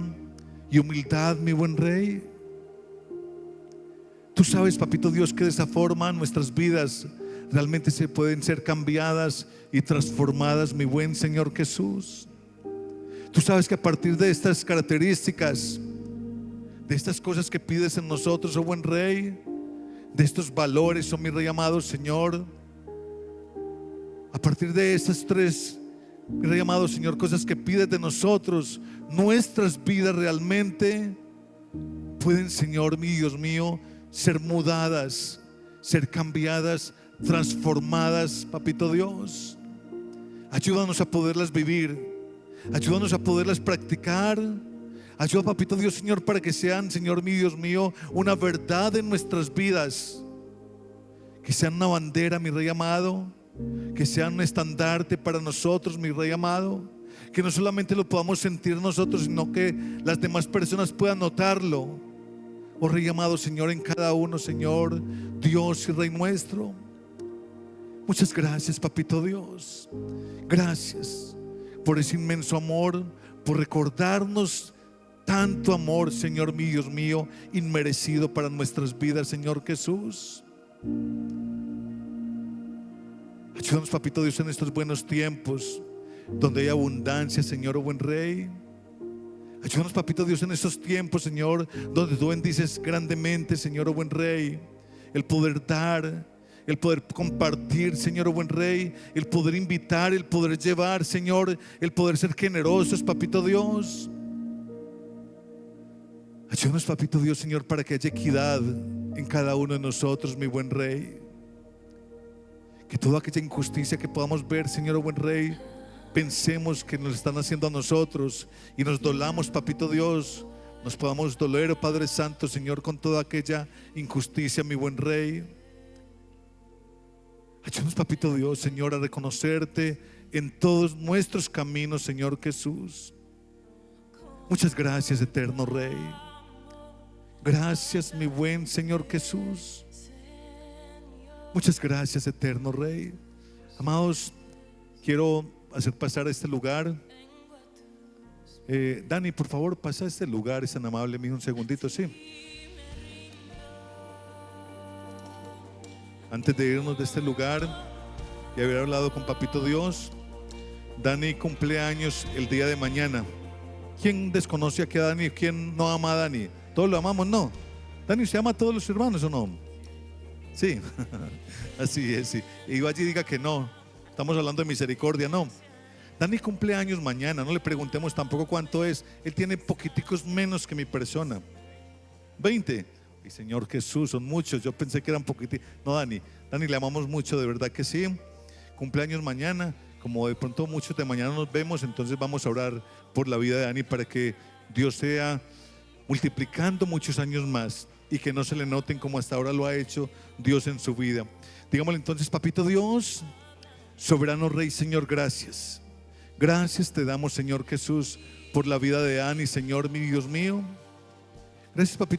y humildad, mi buen Rey. Tú sabes, Papito Dios, que de esa forma nuestras vidas realmente se pueden ser cambiadas y transformadas, mi buen Señor Jesús. Tú sabes que a partir de estas características, de estas cosas que pides en nosotros, oh buen Rey, de estos valores, oh mi Rey amado, Señor, a partir de estas tres, mi Rey amado, Señor, cosas que pides de nosotros, nuestras vidas realmente pueden, Señor, mi Dios mío, ser mudadas, ser cambiadas, transformadas, Papito Dios. Ayúdanos a poderlas vivir, ayúdanos a poderlas practicar. Ayuda, Papito Dios, Señor, para que sean, Señor, mi Dios mío, una verdad en nuestras vidas, que sean una bandera, mi Rey amado, que sean un estandarte para nosotros, mi Rey amado, que no solamente lo podamos sentir nosotros, sino que las demás personas puedan notarlo, oh Rey amado, Señor, en cada uno, Señor, Dios y Rey nuestro. Muchas gracias, Papito Dios. Gracias por ese inmenso amor, por recordarnos tanto amor, Señor mi Dios mío, inmerecido para nuestras vidas, Señor Jesús. Ayúdanos, papito Dios, en estos buenos tiempos donde hay abundancia, Señor, oh buen Rey. Ayúdanos, papito Dios, en estos tiempos, Señor, donde tú bendices grandemente, Señor, oh buen Rey, el poder dar, el poder compartir, Señor, oh buen Rey, el poder invitar, el poder llevar, Señor, el poder ser generosos, papito Dios. Ayúdanos, papito Dios, Señor, para que haya equidad en cada uno de nosotros, mi buen Rey. Que toda aquella injusticia que podamos ver, Señor, oh buen Rey, pensemos que nos están haciendo a nosotros y nos dolamos, papito Dios. Nos podamos doler, oh Padre Santo, Señor, con toda aquella injusticia, mi buen Rey. Ayúdanos, papito Dios, Señor, a reconocerte en todos nuestros caminos, Señor Jesús. Muchas gracias, eterno Rey. Gracias, mi buen Señor Jesús. Muchas gracias, eterno Rey. Amados, quiero hacer pasar a este lugar. Dani, por favor, pasa a este lugar, es tan amable, mijo, un segundito, sí. Antes de irnos de este lugar y haber hablado con papito Dios, Dani cumple años el día de mañana. ¿Quién desconoce aquí a Dani? ¿Quién no ama a Dani? Todos lo amamos, ¿no? Dani, ¿se ama a todos los hermanos o no? Sí, así es, sí. Y vaya y diga que no. Estamos hablando de misericordia, no. Dani cumple años mañana, no le preguntemos tampoco cuánto es. Él tiene poquiticos menos que mi persona. 20. Y Señor Jesús, son muchos. Yo pensé que eran poquiticos. No, Dani le amamos mucho, de verdad que sí. Cumpleaños mañana. Como de pronto muchos de mañana nos vemos, entonces vamos a orar por la vida de Dani para que Dios sea multiplicando muchos años más y que no se le noten como hasta ahora lo ha hecho Dios en su vida. Digámosle entonces, papito Dios, soberano Rey, Señor, gracias. Gracias te damos, Señor Jesús, por la vida de Dani, Señor mi Dios mío. Gracias, papito.